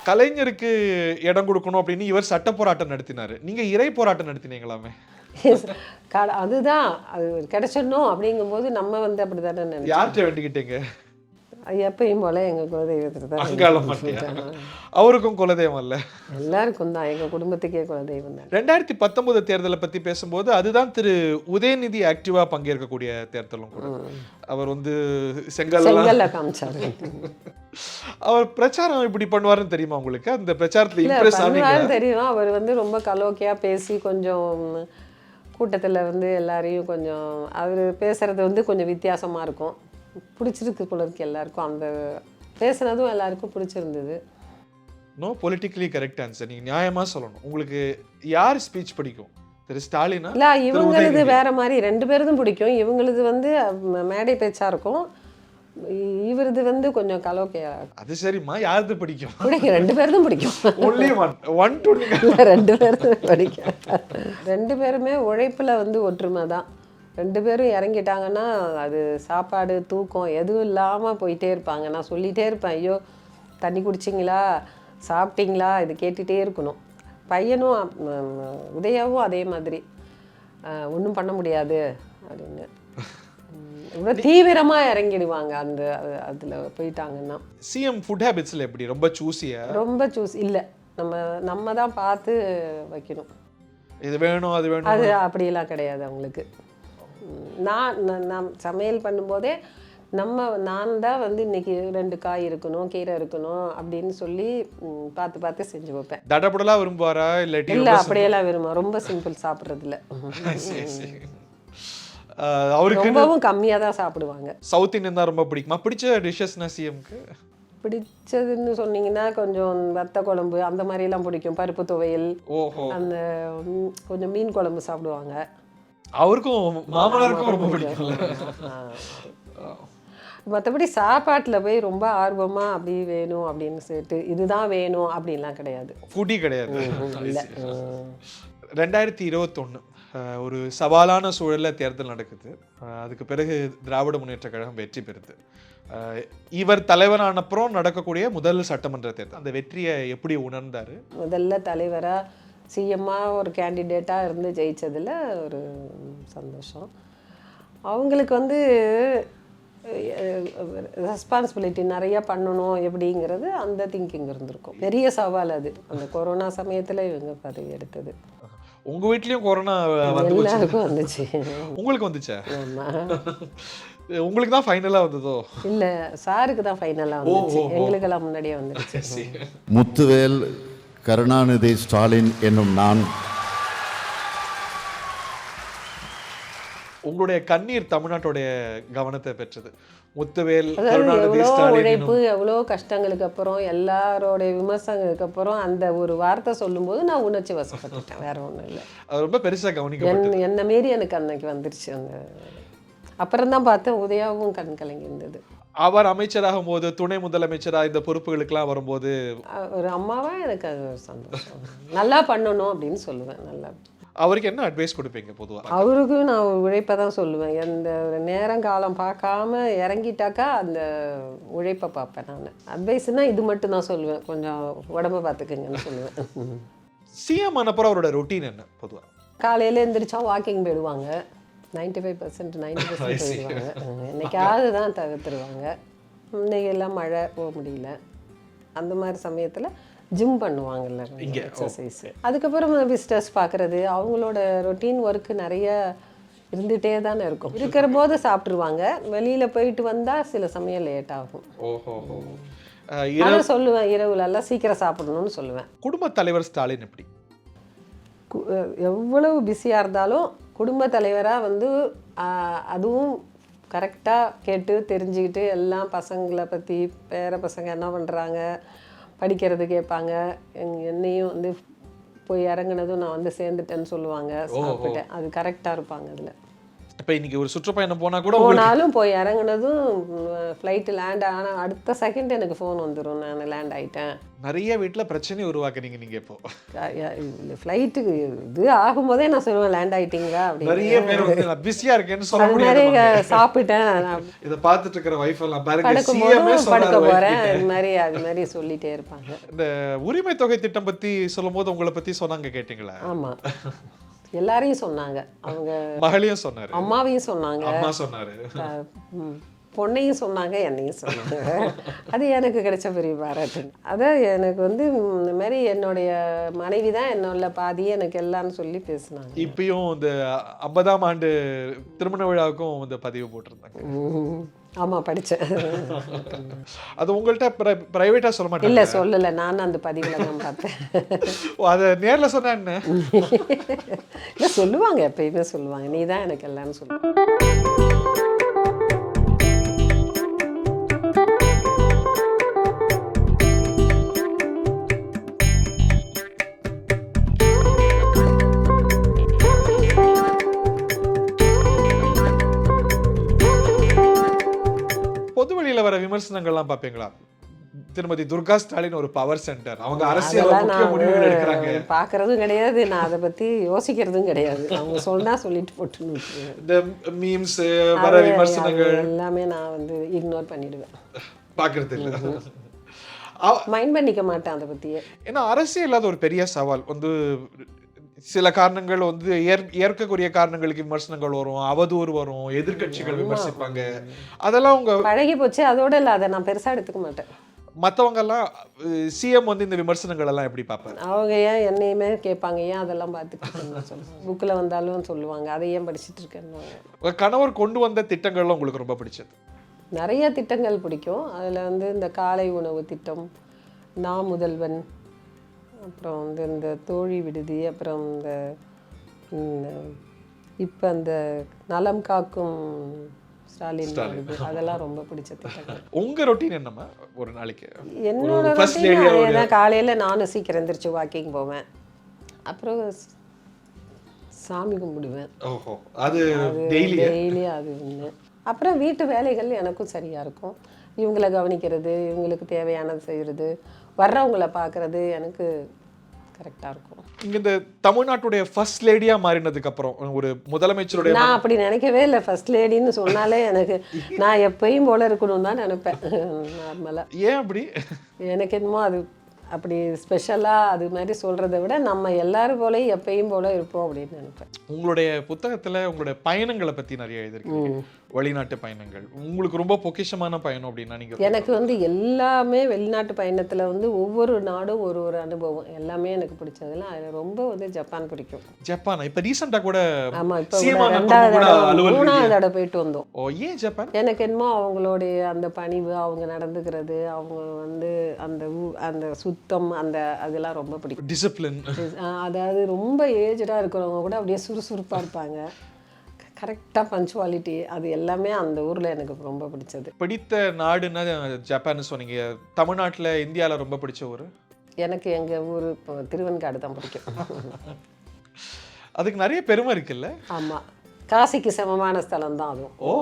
கலைஞருக்கு இடம் கொடுக்கணும் அப்படின்னு இவர் சட்ட போராட்டம் நடத்தினாரு. நீங்க இறை போராட்டம் நடத்தினீங்களாமே? அதுதான், அது கிடைச்சிடணும் அப்படிங்கும்போது நம்ம வந்து அப்படி தானே நினைச்சோம். யார்கிட்ட வேண்டிக்கிட்டீங்க? எப்பயும் போல எங்கள் குலதெய்வத்துக்கு தான். அவருக்கும் குலதெய்வம் இல்லை? எல்லாருக்கும் தான், எங்கள் குடும்பத்துக்கே குலதெய்வம் தான். 2019 தேர்தலை பற்றி பேசும்போது அதுதான் திரு உதயநிதி ஆக்டிவாக பங்கேற்கக்கூடிய தேர்தலும் கூட. அவர் வந்து செங்கல்ல காமிச்சாரு. அவர் பிரச்சாரம் இப்படி பண்ணுவாருன்னு தெரியுமா உங்களுக்கு? அந்த பிரச்சாரத்தில் இம்ப்ரெஸ் ஆனீங்களா? தெரியும். அவர் வந்து ரொம்ப கலோக்கியாக பேசி கொஞ்சம் கூட்டத்தில் வந்து எல்லாரையும் கொஞ்சம் அவர் பேசுறது வந்து கொஞ்சம் வித்தியாசமாக இருக்கும். பிடிச்சிருக்கு போல இருக்கு எல்லாருக்கும். அந்த பேசுனதும் எல்லாருக்கும் பிடிச்சிருந்தது. No politically correct answer. நீங்கள் நியாயமாக சொல்லணும். உங்களுக்கு யார் ஸ்பீச் பிடிக்கும்? திரு ஸ்டாலினா? இல்லை, இவங்களது வேற மாதிரி. 2 பேருதும் பிடிக்கும். இவங்களது வந்து மேடை பேச்சாக இருக்கும், இவரது வந்து கொஞ்சம் கலோக்கையா. அது சரிம்மா, யாருக்கு பிடிக்கும்? பிடிக்கும், 2 பேருதும் பிடிக்கும். ஒன்லி ஒன் டூ 2 பேரும் பிடிக்கும். 2 பேருமே உழைப்பில் வந்து ஒற்றுமை தான். 2 பேரும் இறங்கிட்டாங்கன்னா அது சாப்பாடு தூக்கம் எதுவும் இல்லாமல் போயிட்டே இருப்பாங்க. நான் சொல்லிகிட்டே இருப்பேன், ஐயோ தண்ணி குடிச்சிங்களா, சாப்பிட்டீங்களா, இது கேட்டுகிட்டே இருக்கணும். பையனும் உதயாவும் அதே மாதிரி ஒன்றும் பண்ண முடியாது அப்படின்னு ரொம்ப தீவிரமாக இறங்கிடுவாங்க. அந்த அதில் போயிட்டாங்கன்னா. சிஎம் ஃபுட் ஹேபிட்ஸில் எப்படி? ரொம்ப சூஸ் இல்லை, நம்ம தான் பார்த்து வைக்கணும். இது வேணும் அது வேணும். அது அப்படியெல்லாம் கிடையாது அவங்களுக்கு. நான் சமையல் பண்ணும்போதே நான் தான் வந்து இன்னைக்கு 2 காய் இருக்கணும், கீரை இருக்கணும் அப்படின்னு சொல்லி பார்த்து பார்த்து செஞ்சு வைப்பேன். தடபுடலா விரும்புவாரா இல்லாட்டி இல்லை அப்படியெல்லாம் விரும்ப ரொம்ப சிம்பிள் சாப்பிட்றதில்ல. அவருக்கு ரொம்பவும் கம்மியாக தான் சாப்பிடுவாங்க. சவுத் இந்தியன் தான் ரொம்ப பிடிக்குமா? பிடிச்ச டிஷ்ஷஸ்னா சிஎம்க்கு பிடிச்சதுன்னு சொன்னீங்கன்னா கொஞ்சம் வத்த குழம்பு அந்த மாதிரிலாம் பிடிக்கும். பருப்பு துவையல், ஓஹோ, அந்த கொஞ்சம் மீன் குழம்பு சாப்பிடுவாங்க. அவருக்கும் மாமனாருக்கும் ரொம்ப பிடிக்கும். மற்றபடி சாப்பாட்டில் போய் ரொம்ப ஆர்வமாக அப்படி வேணும் அப்படின்னு சொல்லிட்டு இதுதான் வேணும் அப்படின்லாம் கிடையாது. ஃபுட்டி கிடையாது. இல்லை. 2021 ஒரு சவாலான சூழலில் தேர்தல் நடக்குது. அதுக்கு பிறகு திராவிட முன்னேற்ற கழகம் வெற்றி பெறுது. இவர் தலைவரான அப்புறம் நடக்கக்கூடிய முதல் சட்டமன்ற தேர்தல், அந்த வெற்றியை எப்படி உணர்ந்தாரு? முதல்ல தலைவராக சிஎம்மாக ஒரு கேண்டிடேட்டாக இருந்து ஜெயிச்சதில் ஒரு சந்தோஷம். அவங்களுக்கு வந்து ரெஸ்பான்சிபிலிட்டி நிறையா பண்ணணும் எப்படிங்கிறது அந்த திங்கிங் இருந்திருக்கும். பெரிய சவால் அது. அந்த கொரோனா சமயத்தில் இவங்க பதவி எடுத்தது. உங்க வீட்லயும் கொரோனா எல்லாருக்கும் வந்துச்சு. உங்களுக்கு வந்துச்சா? ஆமாம். உங்களுக்கு தான் ஃபைனலா வந்ததோ? இல்லை, சாருக்கு தான் ஃபைனலாக வந்துச்சு. எங்களுக்கெல்லாம் முன்னாடியே வந்துடுச்சு. முத்துவேல் கருணாநிதி ஸ்டாலின் என்னும் நான். உங்களுடைய கண்ணீர் தமிழ்நாட்டுடைய கவனத்தை பெற்றது. முத்துவேல் அதாவது கருணாநிதி எவ்வளோ ஸ்டாலின் உழைப்பு, எவ்வளோ கஷ்டங்களுக்கு அப்புறம், எல்லாரோடைய விமர்சனங்களுக்கு அப்புறம் அந்த ஒரு வார்த்தை சொல்லும்போது நான் உணர்ச்சி வசப்பட்டுட்டேன். வேற ஒன்றும் இல்லை. அது ரொம்ப பெருசா கவனிக்கப்பட்டது. என்ன மீறி எனக்கு அன்னைக்கு வந்துருச்சு. அந்த அப்புறம் தான் பார்த்தேன் உதயாவும் கண் கலங்கி இருந்தது. அவர் அமைச்சராகும் போது, துணை முதலமைச்சரா இந்த பொறுப்புகளுக்கெல்லாம் வரும்போது ஒரு அம்மாவா எனக்கு அது ஒரு சந்தோஷம். நல்லா பண்ணணும் அப்படின்னு சொல்லுவேன். நல்லா அவருக்கு என்ன அட்வைஸ் கொடுப்பீங்க பொதுவா? அவருக்கு நான் உழைப்பை தான் சொல்லுவேன். எந்த ஒரு நேரம் காலம் பார்க்காம இறங்கிட்டாக்கா அந்த உழைப்பை பார்ப்பேன். நான் அட்வைஸ்னால் இது மட்டும் தான் சொல்லுவேன், கொஞ்சம் உடம்பை பார்த்துக்குங்கன்னு சொல்லுவேன். சிஎம் அனுப்புற அவரோட ரொட்டீன் என்ன பொதுவா? காலையில் எழுந்திரிச்சா வாக்கிங் போயிடுவாங்க. 95% போயிடுவாங்க. என்னைக்காவது தான் தவிர்த்துருவாங்க. இன்னைக்கு எல்லாம் மழை, போக முடியல. அந்த மாதிரி சமயத்தில் ஜிம் பண்ணுவாங்கல்ல, எக்ஸசைஸ். அதுக்கப்புறம் விசிட்டர்ஸ் பார்க்குறது, அவங்களோட ரொட்டீன் ஒர்க்கு நிறைய இருந்துகிட்டே தானே இருக்கும். இருக்கிற போது சாப்பிட்ருவாங்க. வெளியில் போயிட்டு வந்தால் சில சமயம் லேட் ஆகும். ஓஹோ. நான் சொல்லுவேன் இரவுலெல்லாம் சீக்கிரம் சாப்பிடணும்னு சொல்லுவேன். குடும்பத் தலைவர் ஸ்டாலின் எப்படி? எவ்வளவு பிஸியாக இருந்தாலும் குடும்ப தலைவராக வந்து அதுவும் கரெக்டாக கேட்டு தெரிஞ்சுக்கிட்டு எல்லாம் பசங்களை பற்றி, பேர பசங்க என்ன பண்ணுறாங்க, படிக்கிறது கேட்பாங்க. என்னையும் வந்து போய் இறங்குனதும் நான் வந்து சேர்ந்துட்டேன்னு சொல்லுவாங்க, சாப்பிட்டேன். அது கரெக்டாக இருப்பாங்க. அதில் இப்போ இன்னைக்கு ஒரு சுற்றுப்பயணம் போனாலும் போய் இறங்குனதும் ஃப்ளைட்டு லேண்ட் ஆனால் அடுத்த செகண்ட் எனக்கு ஃபோன் வந்துடும், நான் லேண்ட் ஆகிட்டேன். நிறைய வீட்டில் பிரச்சனை உருவாக்குனீங்க நீங்கள். இப்போ ஃப்ளைட்டுக்கு இது ஆகும்போதே நான் சொல்லுவேன் லேண்ட் ஆகிட்டீங்களா அப்படின்னு. நிறைய பேர் வந்து நான் பிஸியாக இருக்கேன்னு சொல்ல அது மாதிரி சாப்பிட்டேன். இதை பார்த்துட்டு இருக்கிற வைஃப் எல்லாம் பாருங்க, படுக்கும்போது படுக்க போகிறேன், அது மாதிரி சொல்லிகிட்டே இருப்பாங்க. இந்த உரிமை தொகை திட்டம் பற்றி சொல்லும் போது உங்களை பற்றி சொன்னாங்க, கேட்டிங்களா? ஆமாம், எல்லாரையும் சொன்னாங்க. அவங்க மகளையும் சொன்னாரு, அம்மாவையும் சொன்னாங்க, அம்மா சொன்னாரு, பொண்ணையும் சொன்னாங்க, என்னையும் சொன்னாங்க. அது எனக்கு கிடைச்ச பெரிய பாராட்டு. அதான் எனக்கு வந்து இந்த மாதிரி என்னுடைய மனைவி தான் என்னோட பாதி, எனக்கு எல்லாம்னு சொல்லி பேசினாங்க. இப்பயும் இந்த 50ஆம் ஆண்டு திருமண விழாவுக்கும் இந்த பதிவு போட்டிருந்தாங்க. ஆமாம், படித்தேன். அது உங்கள்கிட்ட ப்ரைவேட்டாக சொல்ல மாட்டேன்? இல்லை, சொல்லலை. நான் அந்த பதிவில் தான் பார்த்தேன். அதை நேரில் சொன்னா என்ன? இல்லை, சொல்லுவாங்க, எப்பயுமே சொல்லுவாங்க, நீ தான் எனக்கு எல்லாம்னு சொல்லுவாங்க. பொதுவெளியில வர விமர்சனங்கள்லாம் பார்ப்பீங்களா? திருமதி துர்கா ஸ்டாலின் ஒரு பவர் சென்டர், அவங்க அரசியல் முக்கிய முடிவுகள் எடுக்கிறாங்க. பார்க்கறதும் கிடையாது, நான் அதை பற்றி யோசிக்கிறதும் கிடையாது. அவங்க சொன்னா சொல்லிட்டு போட்டு இந்த மீம்ஸ் வர விமர்சனங்கள் எல்லாமே நான் வந்து இக்னோர் பண்ணிடுவேன், பார்க்கறது இல்லை, மைண்ட் பண்ணிக்க மாட்டேன் அதை பற்றியே. ஏன்னா அரசியல் அது ஒரு பெரிய சவால். வந்து சில காரணங்கள் வந்து ஏற்கக்கூடிய காரணங்களுக்கு விமர்சனங்கள் வரும், அவதூறு வரும், எதிர்கட்சிகள் விமர்சிப்பாங்க. அதெல்லாம் உங்க பழகி போச்சு. அதோட இல்லை, அதை நான் பெருசாக எடுத்துக்க மாட்டேன். மற்றவங்கெல்லாம் சிஎம் வந்து இந்த விமர்சனங்கள் எல்லாம் எப்படி பார்ப்பாரு? அவங்க ஏன் என்னையுமே கேட்பாங்க, ஏன் அதெல்லாம் பார்த்துட்டு இருக்கேன்னு சொல்லுவாங்க. புக்கில் வந்தாலும் சொல்லுவாங்க, அதை ஏன் படிச்சுட்டு இருக்கேன்னு. உங்க கணவர் கொண்டு வந்த திட்டங்கள்லாம் உங்களுக்கு ரொம்ப பிடிச்சது? நிறைய திட்டங்கள் பிடிக்கும். அதில் வந்து இந்த காலை உணவு திட்டம், நான் முதல்வன், அப்புறம் வந்து இந்த தோழி விடுதி, அப்புறம் இந்த இப்போ அந்த நலம் காக்கும் ஸ்டாலின் விடுதி, அதெல்லாம் ரொம்ப பிடிச்ச திட்டங்கள். உங்க ரொட்டீன் என்னம்மா ஒரு நாளைக்கு? என்னோட காலையில் நானும் சீக்கிரம் எந்திரிச்சு வாக்கிங் போவேன், அப்புறம் சாமி கும்பிடுவேன். ஓஹோ, அது டெய்லி அது ஒன்று. அப்புறம் வீட்டு வேலைகள் எனக்கும் சரியாக இருக்கும். இவங்களை கவனிக்கிறது, இவங்களுக்கு தேவையானது செய்கிறது, வர்றவங்கள பார்க்குறது எனக்கு கரெக்டாக இருக்கும். இங்கே இந்த தமிழ்நாட்டுடைய ஃபர்ஸ்ட் லேடியாக மாறினதுக்கு அப்புறம் ஒரு முதலமைச்சருடைய, நான் அப்படி நினைக்கவே இல்லை. ஃபர்ஸ்ட் லேடின்னு சொன்னாலே எனக்கு நான் எப்பயும் போல இருக்கணும் தான் நினைப்பேன் நார்மலாக. ஏன் அப்படி? எனக்கு என்னமோ அது அப்படி ஸ்பெஷலாக அது மாதிரி சொல்கிறத விட நம்ம எல்லாரும் போலையும் எப்பயும் போல இருப்போம் அப்படின்னு நினைப்பேன். உங்களுடைய புத்தகத்தில் உங்களுடைய பயணங்களை பற்றி நிறைய எழுதிருக்கீங்க, வெளிநாட்டு பயணங்கள். உங்களுக்கு ரொம்ப பொக்கிஷமான பயணம் அப்படின்னா நீங்கள்? எனக்கு வந்து எல்லாமே வெளிநாட்டு பயணத்தில் வந்து ஒவ்வொரு நாடும் ஒரு ஒரு அனுபவம், எல்லாமே எனக்கு பிடிச்சதுலாம். அதில் ரொம்ப வந்து ஜப்பான் பிடிக்கும். ஜப்பானா? இப்போ ரீசெண்டாக கூட ஆமாம், இப்போ 3ஆவது தடவை போயிட்டு வந்தோம். ஓ, ஏன் ஜப்பான்? எனக்கு என்னமோ அவங்களுடைய அந்த பணிவு, அவங்க நடந்துக்கிறது, அவங்க வந்து அந்த சுத்தம், அந்த அதெல்லாம் ரொம்ப பிடிக்கும். டிசிப்ளின், அதாவது ரொம்ப ஏஜ்டாக இருக்கிறவங்க கூட அப்படியே சுறுசுறுப்பாக இருப்பாங்க, கரெக்டாக பஞ்சுவாலிட்டி, அது எல்லாமே அந்த ஊரில் எனக்கு ரொம்ப பிடிச்சது. பிடித்த நாடுன்னா ஜப்பான்னு சொன்னீங்க. தமிழ்நாட்டில் இந்தியாவில் ரொம்ப பிடிச்ச ஊர்? எனக்கு எங்கள் ஊர் இப்போ திருவெண்காடு தான் பிடிக்கும். அதுக்கு நிறைய பெருமை இருக்குல்ல? ஆமாம், காசிக்கு சமமான ஸ்தலம் தான் அதுவும். ஓ,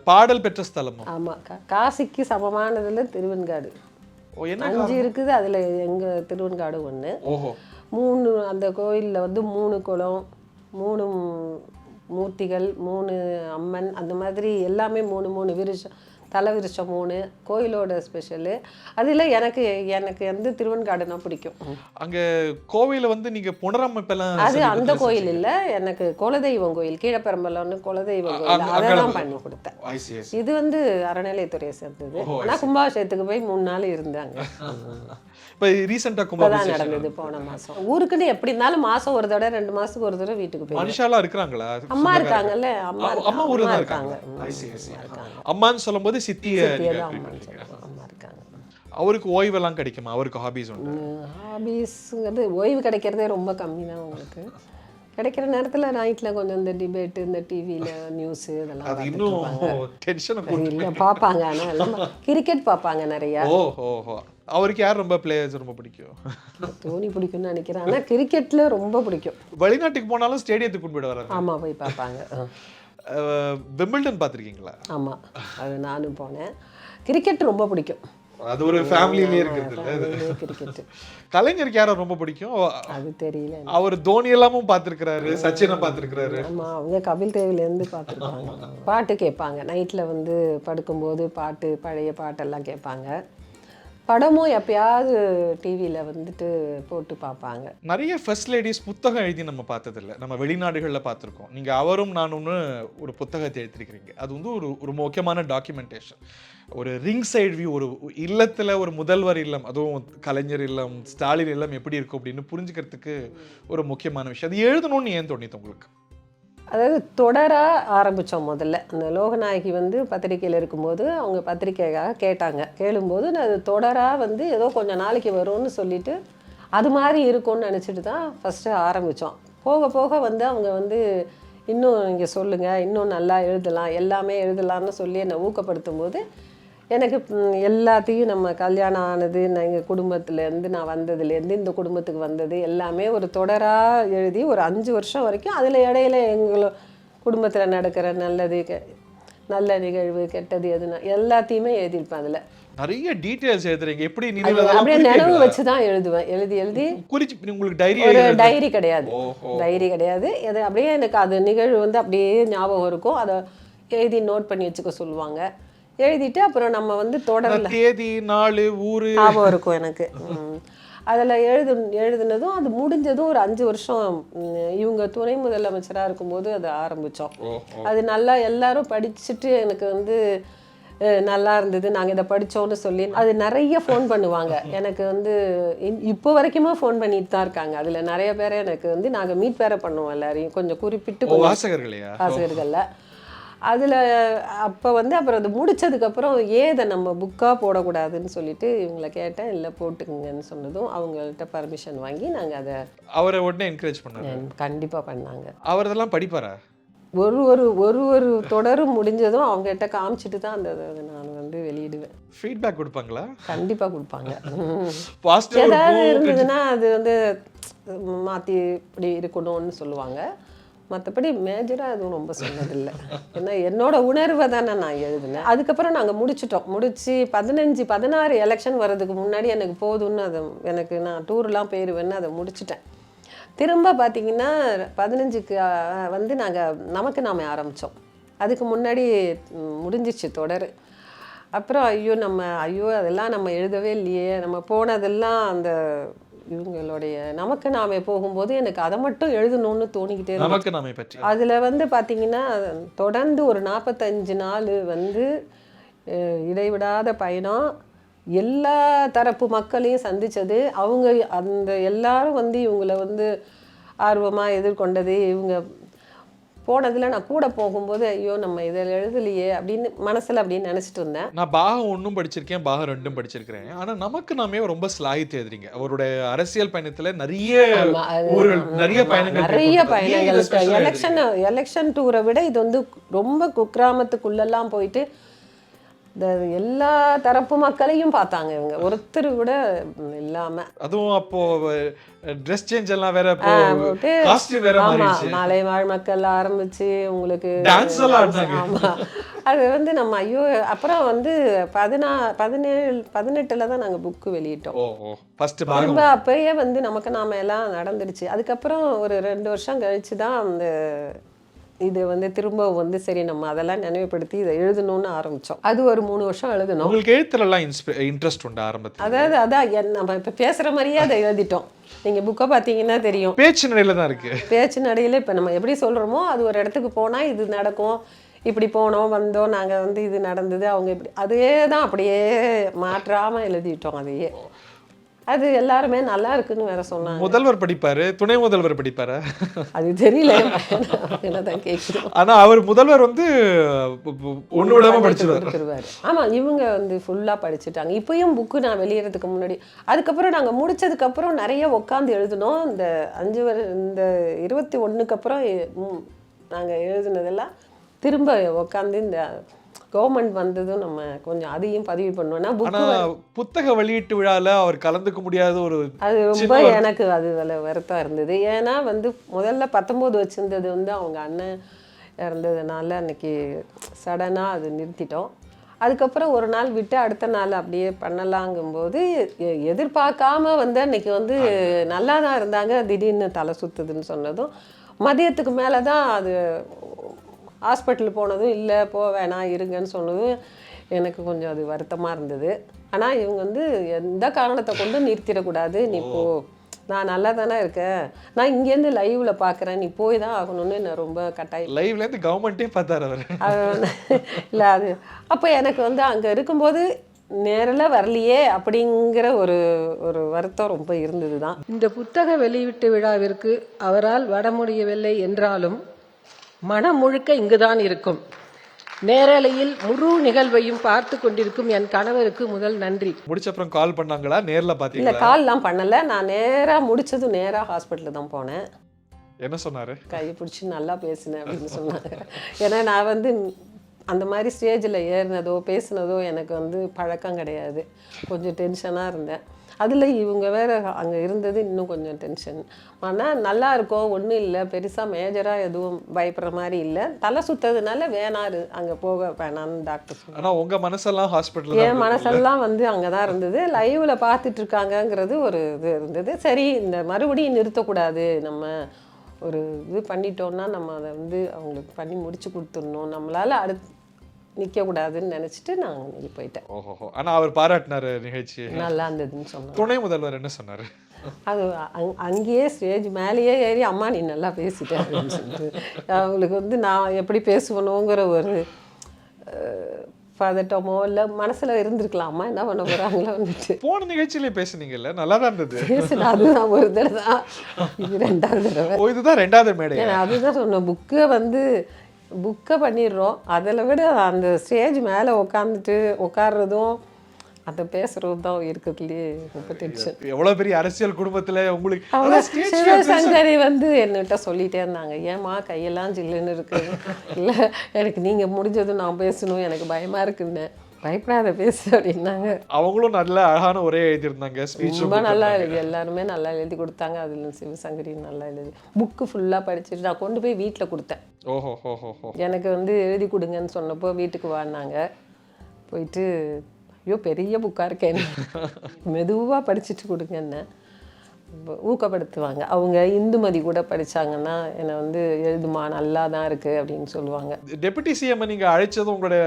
பாடல் பெற்ற ஸ்தலம். ஆமாம், காசிக்கு சமமானதில் திருவெண்காடு. ஓ, என்ன 5 இருக்குது, அதில் எங்கள் திருவெண்காடு ஒன்று. ஓஹோ. 3 அந்த கோயிலில் வந்து 3 குளம், 3 மூர்த்திகள், 3 அம்மன், அந்த மாதிரி எல்லாமே 3 விருஷம், தலை விருஷம் 3 கோயிலோட ஸ்பெஷலு. அதில் எனக்கு வந்து திருவெண்காடுனா பிடிக்கும். அங்கே கோவிலில் வந்து நீங்கள் புனரமைப்பெல்லாம்? அது அந்த கோயில் இல்லை, எனக்கு குலதெய்வம் கோயில், கீழப்பெரம்பலம்னு குலதெய்வம் கோயில், அதெல்லாம் பண்ணி கொடுத்தேன். இது வந்து அறநிலையத்துறையை சேர்ந்தது. ஆனால் கும்பாபிஷேகத்துக்கு போய் 3 நாள் இருந்தாங்க. இப்போ ரீசெண்டாக கும்பாபிஷேகம் நடந்தது போன மாதம். ஊருக்குன்னு எப்படி இருந்தாலும் மாதம் ஒரு தடவை 2 மாதத்துக்கு ஒரு தடவை வீட்டுக்கு போய். மனுஷாலாம் இருக்கிறாங்களா? அம்மா இருக்காங்கல்ல, அம்மா ஊர்ல தான் இருக்காங்க. அம்மான்னு சொல்லும்போது சித்திய அம்மா இருக்காங்க. அவருக்கு ஓய்வெல்லாம் கிடைக்குமா? அவருக்கு ஹாபிஸ் உண்டு? ஹாபிஸ்ங்கிறது ஓய்வு கிடைக்கிறதே ரொம்ப கம்மி தான் உங்களுக்கு. கிடைக்கிற நேரத்தில் நைட்டில் கொஞ்சம் இந்த டிபேட்டு, இந்த டிவியில் நியூஸு இதெல்லாம் இன்னும் டென்ஷன் இல்லை பார்ப்பாங்க. ஆனால் எல்லாம் கிரிக்கெட் பார்ப்பாங்க நிறையா. ஓஹோ. அவருக்கு யார் ரொம்ப பிளேயர்ஸ் ரொம்ப பிடிக்கும்? தோனி பிடிக்கும்னு நினைக்கிறேன், ஆனால் கிரிக்கெட்டில் ரொம்ப பிடிக்கும். வெளிநாட்டுக்கு போனாலும் ஸ்டேடியத்துக்கு கொண்டு போயிட்டு வராங்க. ஆமாம், போய் பார்ப்பாங்க. விம்பிள்டன் பார்த்துருக்கீங்களா? ஆமாம், அது நானும் போனேன். கிரிக்கெட் ரொம்ப பிடிக்கும். அது ஒரு ஃபேமிலியிலே இருக்குது கிரிக்கெட். கலைஞருக்கு யாரை ரொம்ப பிடிக்கும்? அது தெரியல. அவர் தோனி எல்லாமும் பார்த்துருக்கிறாரு, சச்சினை பார்த்துருக்கிறாரு. ஆமாம், அவங்க கபில் தேவிலேருந்து பார்த்துருப்பாங்க. பாட்டு கேட்பாங்க நைட்டில் வந்து படுக்கும்போது, பாட்டு பழைய பாட்டெல்லாம் கேட்பாங்க. படமும் எப்பயாவது டிவியில் வந்துட்டு போட்டு பார்ப்பாங்க. நிறைய ஃபர்ஸ்ட் லேடிஸ் புத்தகம் எழுதி நம்ம பார்த்ததில்ல, நம்ம வெளிநாடுகளில் பார்த்துருக்கோம். நீங்கள் அவரும் நானும்னு ஒரு புத்தகத்தை எழுதிருக்கிறீங்க. அது வந்து ஒரு முக்கியமான டாக்குமெண்டேஷன். ஒரு ரிங் சைடு வியூ, ஒரு இல்லத்தில் ஒரு முதல்வர் இல்லம், அதுவும் கலைஞர் இல்லம், ஸ்டாலின் இல்லம் எப்படி இருக்கும் அப்படின்னு புரிஞ்சுக்கிறதுக்கு ஒரு முக்கியமான விஷயம். அது எழுதணும்னு ஏன் தோணிது உங்களுக்கு? அதாவது தொடராக ஆரம்பித்தோம். முதல்ல அந்த லோகநாயகி வந்து பத்திரிக்கையில் இருக்கும்போது அவங்க பத்திரிக்கைக்காக கேட்டாங்க. கேளும்போது அது தொடராக வந்து ஏதோ கொஞ்சம் நாளைக்கு வரும்னு சொல்லிட்டு அது மாதிரி இருக்கும்னு நினச்சிட்டு தான் ஃபஸ்ட்டு ஆரம்பித்தோம். போக போக வந்து அவங்க வந்து இன்னும் நீங்கள் சொல்லுங்கள், இன்னும் நல்லா எழுதலாம், எல்லாமே எழுதலாம்னு சொல்லி என்னை ஊக்கப்படுத்தும் போது எனக்கு எல்லாத்தையும் நம்ம கல்யாணம் ஆனது, எங்கள் குடும்பத்துலேருந்து நான் வந்ததுலேருந்து இந்த குடும்பத்துக்கு வந்தது எல்லாமே ஒரு தொடராக எழுதி ஒரு 5 வருஷம் வரைக்கும் அதில் இடையில எங்களோட குடும்பத்தில் நடக்கிற நல்லது, நல்ல நிகழ்வு, கெட்டது, எதுனா எல்லாத்தையுமே எழுதியிருப்பேன். அதில் நிறைய டீட்டெயில்ஸ் எழுதுறீங்க. எப்படி அப்படியே நினைவு வச்சு தான் எழுதுவேன். எழுதி உங்களுக்கு டைரி கிடையாது. டைரி கிடையாது. அது அப்படியே எனக்கு அது நிகழ்வு வந்து அப்படியே ஞாபகம் இருக்கும். அதை எழுதி நோட் பண்ணி வச்சுக்க சொல்லுவாங்க. எழுதிட்டு அப்புறம் நம்ம வந்து தொடரல, தேதி, நாள், ஊர் ஞாபகம் இருக்கும் எனக்கு. அதில் எழுதுனதும் அது முடிஞ்சதும் ஒரு 5 வருஷம் இவங்க துணை முதலமைச்சராக இருக்கும்போது அதை ஆரம்பித்தோம். அது நல்லா எல்லாரும் படிச்சுட்டு எனக்கு வந்து நல்லா இருந்தது, நாங்கள் இதை படித்தோன்னு சொல்லி அது நிறைய ஃபோன் பண்ணுவாங்க எனக்கு வந்து. இப்போ வரைக்குமே ஃபோன் பண்ணிட்டு தான் இருக்காங்க. அதில் நிறைய பேரை எனக்கு வந்து நாங்கள் மீட் வேற பண்ணுவோம் எல்லாரையும், கொஞ்சம் குறிப்பிட்டு வாசகர்களையா? வாசகர்களில். அதில் அப்போ வந்து அப்புறம் அது முடித்ததுக்கப்புறம் ஏன் இதை நம்ம புக்காக போடக்கூடாதுன்னு சொல்லிட்டு இவங்களை கேட்டேன். இல்லை போட்டுக்குங்கன்னு சொன்னதும் அவங்கள்ட்ட பர்மிஷன் வாங்கி நாங்கள் அதை அவரை உடனே என்கரேஜ் பண்ணாங்க. கண்டிப்பாக பண்ணாங்க. அவர் இதெல்லாம் படிப்பாரா? ஒரு தொடரும் முடிஞ்சதும் அவங்ககிட்ட காமிச்சிட்டு தான் அந்த நான் வந்து வெளியிடுவேன். ஃபீட்பேக் கொடுப்பாங்களா? கண்டிப்பாக கொடுப்பாங்க. பாசிட்டிவ் ஏதாவது இருந்ததுன்னா அது வந்து மாற்றி இப்படி இருக்கணும்னு சொல்லுவாங்க. மற்றபடி மேஜராக அதுவும் ரொம்ப சொன்னதில்லை. ஏன்னா என்னோட உணர்வை தானே நான் எழுதினேன். அதுக்கப்புறம் நாங்கள் முடித்து 16 எலெக்ஷன் வர்றதுக்கு முன்னாடி எனக்கு போதும்னு அதை எனக்கு நான் டூர்லாம் போயிடுவேன்னு அதை முடிச்சிட்டேன். திரும்ப பார்த்தீங்கன்னா 15க்கு வந்து நாங்கள் நமக்கு நாமே ஆரம்பித்தோம். அதுக்கு முன்னாடி முடிஞ்சிச்சு தொடர். அப்புறம் ஐயோ அதெல்லாம் நம்ம எழுதவே இல்லையே, நம்ம போனதெல்லாம் அந்த இவங்களுடைய நமக்கு நாமே போகும்போது எனக்கு அதை மட்டும் எழுதணும்னு தோணிக்கிட்டே நமக்கு நாமே பற்றி. அதில் வந்து பார்த்தீங்கன்னா தொடர்ந்து ஒரு 45 நாள் வந்து இடைவிடாத பயணம், எல்லா தரப்பு மக்களையும் சந்தித்தது. அவங்க அந்த எல்லாரும் வந்து இவங்களை வந்து ஆர்வமாக எதிர்கொண்டது. இவங்க போனதில் நான் கூட போகும்போது ஐயோ நம்ம இதில் எழுதலையே அப்படின்னு மனசில் அப்படின்னு நினச்சிட்டு இருந்தேன். நான் பாகம் 1 படிச்சிருக்கேன், பாகம் 2 படிச்சிருக்கிறேன். ஆனால் நமக்கு நாமே ரொம்ப ஸ்லாகித்து எழுதுறீங்க. அவருடைய அரசியல் பயணத்தில் நிறைய பயணங்கள், எலெக்ஷன் டூரை விட இது வந்து ரொம்ப குக்கிராமத்துக்குள்ளெல்லாம் போயிட்டு இந்த எல்லா தரப்பு மக்களையும் பார்த்தாங்க இவங்க, ஒருத்தர் கூட இல்லாம. அதுவும் அப்போ ட்ரெஸ் சேஞ்ச் எல்லாம் வேற, காஸ்டியூம் வேற மாறிடுச்சு. மாலை வாழ் மக்கள் ஆரம்பிச்சு உங்களுக்கு டான்ஸ் எல்லாம் ஆடுனாங்க. ஆமா, அது வந்து நம்ம ஐயோ. அப்புறம் வந்து 18ல் தான் நாங்கள் புக்கு வெளியிட்டோம். திரும்ப அப்பயே வந்து நமக்கு நாம எல்லாம் நடந்துடுச்சு. அதுக்கப்புறம் ஒரு 2 வருஷம் கழிச்சு தான் அந்த இது வந்து திரும்ப வந்து சரி நம்ம அதெல்லாம் நினைவுபடுத்தி இதை எழுதணும்னு ஆரம்பித்தோம். அது ஒரு 3 வருஷம் எழுதணும். உங்களுக்கு எழுத்துலலாம் இன்ட்ரெஸ்ட் உண்டு ஆரம்பத்தில்? அதான் நம்ம இப்போ பேசுகிற மாதிரியே அதை எழுதிட்டோம். நீங்கள் புக்கை பார்த்தீங்கன்னா தெரியும், பேச்சு நடையில் தான் இருக்குது. பேச்சு நடையில் இப்போ நம்ம எப்படி சொல்கிறோமோ அது ஒரு இடத்துக்கு போனால் இது நடக்கும், இப்படி போனோம் வந்தோம், நாங்கள் வந்து இது நடந்தது, அவங்க இப்படி, அதே தான் அப்படியே மாற்றாமல் எழுதிட்டோம். அதையே அது எல்லாருமே நல்லா இருக்குன்னு வேற சொன்னாங்க. முதல்வர் படிப்பாரு, துணை முதல்வர் படிப்பாரு, அது தெரியல, என்னதான் கேட்குறோம். ஆனா அவர் முதல்வர் வந்து ஒண்ணு விடாம படிச்சிருவாரு. ஆமா, இவங்க வந்து ஃபுல்லா படிச்சுட்டாங்க. இப்பயும் புக்கு நான் வெளியேறதுக்கு முன்னாடி, அதுக்கப்புறம் நாங்க முடிச்சதுக்கு அப்புறம் நிறைய உட்காந்து எழுதணும். இந்த 21க்கு அப்புறம் நாங்க எழுதுனதெல்லாம் திரும்ப உட்காந்து இந்த கவர்மெண்ட் வந்ததும் நம்ம கொஞ்சம் அதையும் பதிவு பண்ணுவோம்னா புத்தக வெளியீட்டு விழால அவர் கலந்துக்க முடியாத ஒரு அது ரொம்ப எனக்கு அது வருத்தம் இருந்தது. ஏன்னா வந்து முதல்ல 19 வச்சிருந்தது வந்து அவங்க அண்ணன் இறந்ததுனால அன்னைக்கு சடனாக அது நிறுத்திட்டோம். அதுக்கப்புறம் ஒரு நாள் விட்டு அடுத்த நாள் அப்படியே பண்ணலாங்கும்போது எதிர்பார்க்காம வந்து அன்னைக்கு வந்து நல்லா தான் இருந்தாங்க, திடீர்னு தலை சுத்துதுன்னு சொன்னதும் மதியத்துக்கு மேலே தான் அது ஹாஸ்பிட்டல் போனதும் இல்லை போ வேணாம் இருங்கன்னு சொன்னதும் எனக்கு கொஞ்சம் அது வருத்தமாக இருந்தது. ஆனால் இவங்க வந்து எந்த காரணத்தை கொண்டு நிறுத்திடக்கூடாது, நீ போ, நான் நல்லா தானே இருக்கேன், நான் இங்கேருந்து லைவ்ல பார்க்குறேன், நீ போய் தான் ஆகணும்னு நான் ரொம்ப கட்டாயம். லைவ்லேருந்து கவர்மெண்ட்டே பார்த்தாரு அவர். இல்லை அது அப்போ எனக்கு வந்து அங்கே இருக்கும்போது நேரில் வரலையே அப்படிங்கிற ஒரு வருத்தம் ரொம்ப இருந்தது தான். இந்த புத்தக வெளியீட்டு விழாவிற்கு அவரால் வர முடியவில்லை என்றாலும் மனம் முழுக்க இங்குதான் இருக்கும். நேரலையில் முழு நிகழ்வையும் பார்த்து கொண்டிருக்கும் என் கணவருக்கு முதல் நன்றி. முடிச்ச அப்புறம் கால் பண்ணாங்களா, நேர்ல பாத்தீங்களா? இல்ல, கால்லாம் பண்ணல. நான் நேரா முடிச்சதும் நேரா ஹாஸ்பிட்டல் தான் போனேன். என்ன சொன்னாரு? கை பிடிச்சி நல்லா பேசினேன் அப்படின்னு சொன்னாங்க. ஏன்னா நான் வந்து அந்த மாதிரி ஸ்டேஜில் ஏறினதோ பேசினதோ எனக்கு வந்து பழக்கம் கிடையாது. கொஞ்சம் டென்ஷனாக இருந்தேன். அதில் இவங்க வேறு அங்கே இருந்தது இன்னும் கொஞ்சம் டென்ஷன். ஆனால் நல்லா இருக்கும், ஒன்றும் இல்லை, பெருசாக மேஜராக எதுவும் பயப்படுற மாதிரி இல்லை, தலை சுற்றதுனால வேணாரு அங்கே போக வேணான்னு டாக்டர் சொன்னாங்க. ஆனால் உங்கள் மனசெல்லாம் ஹாஸ்பிட்டல், என் மனசெல்லாம் வந்து அங்கே தான் இருந்தது. லைவில் பார்த்துட்டு இருக்காங்கங்கிறது ஒரு இது இருந்தது. சரி, இந்த மறுபடியும் நிறுத்தக்கூடாது, நம்ம ஒரு இது பண்ணிட்டோம்னா நம்ம அதை வந்து அவங்களுக்கு பண்ணி முடிச்சு கொடுத்துடணும், நம்மளால் அடுத்து நிற்கக்கூடாதுன்னு நினச்சிட்டு நான் போயிட்டேன். ஓஹோ. ஆனால் அவர் பாராட்டினார், நிகழ்ச்சி நல்லா இருந்ததுன்னு சொன்னார். துணை முதல்வர் என்ன சொன்னார்? அது அங்கேயே ஸ்டேஜ் மேலேயே ஏறி அம்மா நீ நல்லா பேசிட்டேன் அப்படின்னு சொல்லிட்டு அவங்களுக்கு வந்து நான் எப்படி பேசுவணுங்கிற ஒரு பதட்டமோ இல்லை மனசுல இருந்திருக்கலாமா என்ன பண்ண போறாங்களோ வந்துட்டு போன நிகழ்ச்சியிலே பேசுனீங்கல்ல, நல்லா தான் இருந்தது. பேசுனா அதுதான் ஒரு தடவை தான், இது 2வது தடவை. ஓ, இதுதான் 2வது மேடை. ஏன்னா அதுதான் சொன்னேன், புக்கை பண்ணிடுறோம், அதில் விட அந்த ஸ்டேஜ் மேலே உட்கார்றதும் அந்த பேசுறது தான் இருக்கிறதுலே ரொம்ப டென்ஷன். எவ்வளவு பெரிய அரசியல் குடும்பத்துல உங்களுக்கு அவங்க சிவசங்கரி என்கிட்ட சொல்லிட்டே இருந்தாங்க, ஏமா கையெல்லாம் ஜில்லுன்னு இருக்கு, இல்லை எனக்கு நீங்க முடிஞ்சதும் நான் பேசணும், எனக்கு பயமா இருக்குன்னு. பயப்படாத பேசு அப்படின்னாங்க. அவங்களும் நல்ல அழகான உரையை எழுதியிருந்தாங்க, ஸ்பீச் ரொம்ப நல்லா எழுதி, எல்லாருமே நல்லா எழுதி கொடுத்தாங்க. அதில் சிவசங்கரி நல்லா எழுதி புக்கு ஃபுல்லாக படிச்சுட்டு நான் கொண்டு போய் வீட்டில் கொடுத்தேன். ஓஹோ ஹோ. எனக்கு எழுதி கொடுங்கன்னு சொன்னப்போ வீட்டுக்கு வாடினாங்க. போயிட்டு ஐயோ பெரிய புக்காக இருக்கேன், மெதுவாக படிச்சுட்டு கொடுங்கன்னு ஊக்கப்படுத்துவாங்க. அவங்க இந்துமதி கூட படிச்சாங்கன்னா என்னை எழுதுமா நல்லா தான் இருக்கு அப்படின்னு சொல்லுவாங்க. டெபுட்டி சிஎம் நீங்க அழைச்சதும் உங்களுடைய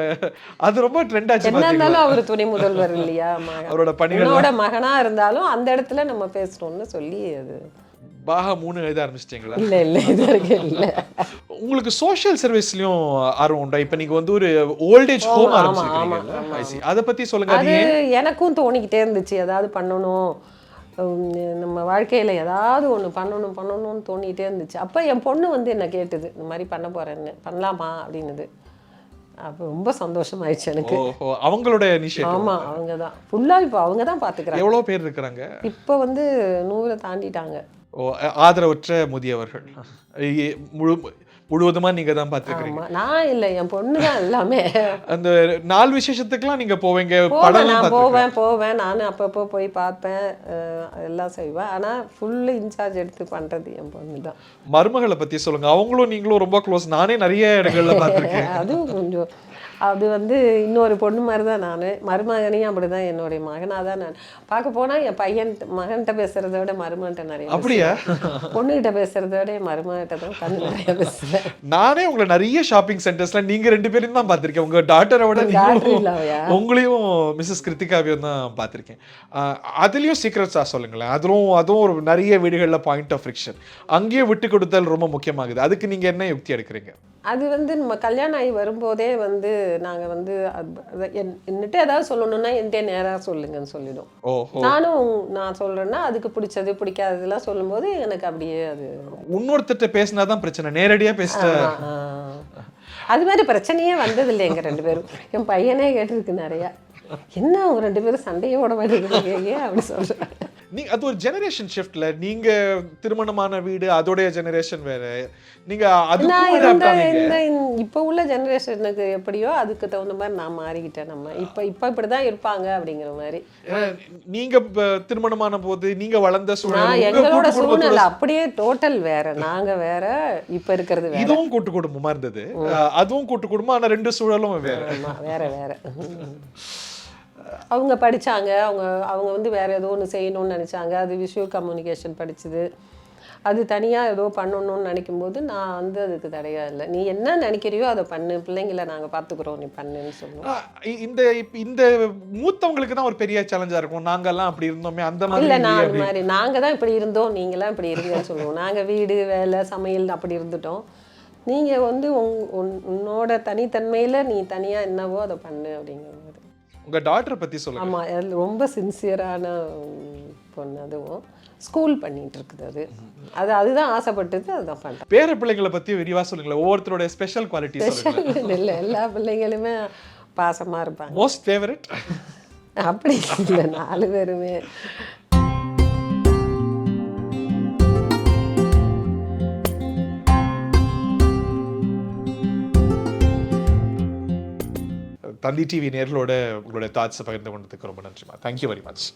அது ரொம்ப ட்ரெண்ட் ஆச்சு. என்ன இருந்தாலும் அவர் துணை முதல்வர் இல்லையா, அவரோட பணிகளோட மகனா இருந்தாலும் அந்த இடத்துல நம்ம பேசணும்னு சொல்லி அது பாகா 3 எழுத ஆரம்பிச்சிட்டீங்களா? இல்லை இது வரைக்கும் இல்லை. உங்களுக்கு சோஷியல் சர்வீஸ்லயும் ஆர்வம் உண்டா? இப்போ நீங்க ஒரு ஓல்டேஜ் ஹோம் ஆரம்பிச்சிருக்கீங்க, அதை பத்தி சொல்லுங்க. அது எனக்கும் தோணிக்கிட்டே இருந்துச்சு, ஏதாவது பண்ணணும், நம்ம வாழ்க்கையில் ஏதாவது ஒன்று பண்ணணும்னு தோணிகிட்டே இருந்துச்சு. அப்போ என் பொண்ணு என்ன கேட்டுது, இந்த மாதிரி பண்ண போகிறேன்னு, பண்ணலாமா அப்படின்னுது. அப்போ ரொம்ப சந்தோஷமாயிடுச்சு எனக்கு. அவங்களோட இனிஷியேட்டிவ். ஆமாம், அவங்க தான் ஃபுல்லாக இப்போ அவங்க தான் பார்த்துக்கிறாங்க. எவ்வளோ பேர் இருக்கிறாங்க இப்போ 100 தாண்டிட்டாங்க. ஆதரவற்ற முதியவர்கள் முழுவதுமா நீங்க தான் பார்த்துக்கிறீங்க? நான் இல்லை, என் பொண்ணு தான் எல்லாமே. அந்த நாள் விசேஷத்துக்குலாம் நீங்க போவீங்க? நான் போவேன் நானும் அப்பப்போ போய் பார்ப்பேன், எல்லாம் செய்வேன். ஆனால் ஃபுல்லு இன்சார்ஜ் எடுத்து பண்ணுறது என் பொண்ணு தான். மருமகளை பற்றி சொல்லுங்க. அவங்களும் நீங்களும் ரொம்ப க்ளோஸ், நானே நிறைய இடங்கள்ல பார்த்துருக்கேன். அதுவும் கொஞ்சம் அது இன்னொரு பொண்ணு மாதிரி தான். நான் மருமகனையும் அப்படி தான், என்னுடைய மகனாக தான் நான் பார்க்க போனால் என் மகன்கிட்ட பேசுகிறத விட மருமகன்கிட்ட நிறைய. அப்படியா? பொண்ணுகிட்ட பேசுகிறத விட என் மருமகிட்ட தான் கண்ணு நிறைய பேசுவேன். நானே உங்களை நிறைய ஷாப்பிங் சென்டர்ஸ்ல நீங்க 2 பேரும் தான் பார்த்துருக்கேன். உங்க டாட்டரை விட உங்களையும் மிஸ்ஸஸ் கிருத்திகாவையும் தான் பார்த்துருக்கேன். அதுலேயும் சீக்ரெட்ஸாக சொல்லுங்களேன். அதுவும் ஒரு நிறைய வீடுகளில் பாயிண்ட் ஆஃப் ஃப்ரிக்ஷன். அங்கேயும் விட்டு கொடுத்தல் ரொம்ப முக்கியமாகுது. அதுக்கு நீங்க என்ன யுக்தி எடுக்கிறீங்க? அது நம்ம கல்யாணம் ஆகி வரும்போதே நாங்கள் என்னட்டு ஏதாவது சொல்லணும்னா என்கிட்ட நேராக சொல்லுங்கன்னு சொல்லிடும். நான் சொல்கிறேன்னா அதுக்கு பிடிச்சது பிடிக்காததெல்லாம் சொல்லும்போது எனக்கு அப்படியே அது இன்னொருத்தட்ட பேசினாதான் பிரச்சனை, நேரடியாக பேசிட்டேன். அது மாதிரி பிரச்சனையே வந்ததில்லை எங்கள் 2 பேரும். என் பையனே கேட்டிருக்கு நிறையா, என்ன அவங்க 2 பேரும் சண்டையோட மாட்டேங்கிறீங்க அப்படி சொல்கிறேன். அது ஒரு ஜெனரேஷன் ஷிஃப்ட்ல நீங்க திருமணமான வீடு, அதோடைய ஜெனரேஷன் வேற. நீங்க இப்போ உள்ள ஜெனரேஷனுக்கு எப்படியோ அதுக்கு தகுந்த மாதிரி நான் மாறிக்கிட்டேன். நம்ம இப்போ இப்படிதான் இருப்பாங்க அப்படிங்கிற மாதிரி. நீங்க திருமணமான போது நீங்க வளர்ந்த சூழ்நிலை, எங்களோட சூழ்நிலை அப்படியே டோட்டல் வேற. நாங்க வேற, இப்ப இருக்கிறது வேற. இதுவும் கூட்டு குடும்பமா இருந்தது, அதுவும் கூட்டு குடும்பம். ஆனா 2 சூழலும் வேற வேற. அவங்க படித்தாங்க, அவங்க வேற ஏதோ ஒன்று செய்யணும்னு நினச்சாங்க. அது விஷுவல் கம்யூனிகேஷன் படிச்சுது, அது தனியாக ஏதோ பண்ணணும்னு நினைக்கும் போது நான் அதுக்கு தடையாக இல்லை. நீ என்ன நினைக்கிறியோ அதை பண்ணு, பிள்ளைங்களை நாங்கள் பார்த்துக்குறோம், நீ பண்ணுன்னு சொல்லுவோம். இந்த மூத்தவங்களுக்கு தான் ஒரு பெரிய சேலஞ்சாக இருக்கும். நாங்கள்லாம் அப்படி இருந்தோமே அந்த மாதிரி இல்லை, நான் அந்த மாதிரி நாங்கள் தான் இப்படி இருந்தோம், நீங்களாம் இப்படி இருங்கன்னு சொல்லுவோம். நாங்கள் வீடு வேலை சமையல் அப்படி இருந்துட்டோம். நீங்கள் உன்னோட தனித்தன்மையில் நீ தனியாக என்னவோ அதை பண்ணு அப்படிங்கிற மாதிரி. உங்கள் டாக்டரை பற்றி சொல்லுங்கள். ஆமாம், ரொம்ப சின்சியரான பொண்ணு. அதுவும் ஸ்கூல் பண்ணிட்டு இருக்குது. அதுதான் ஆசைப்பட்டது, அதுதான் பண்ணுறேன். பேர பிள்ளைங்களை பற்றி விரிவாக சொல்லுங்களேன். ஒவ்வொருத்தரோட ஸ்பெஷல் குவாலிட்டி இல்லை, எல்லா பிள்ளைங்களுமே பாசமாக இருப்பாங்க. மோஸ்ட் ஃபேவரட் அப்படி இல்லை, 4 பேருமே. தந்தி டிவி நேர்களோட உங்களுடைய தாட்ஸை பகிர்ந்து கொண்டதுக்கு ரொம்ப நன்றிமா. Thank you very much.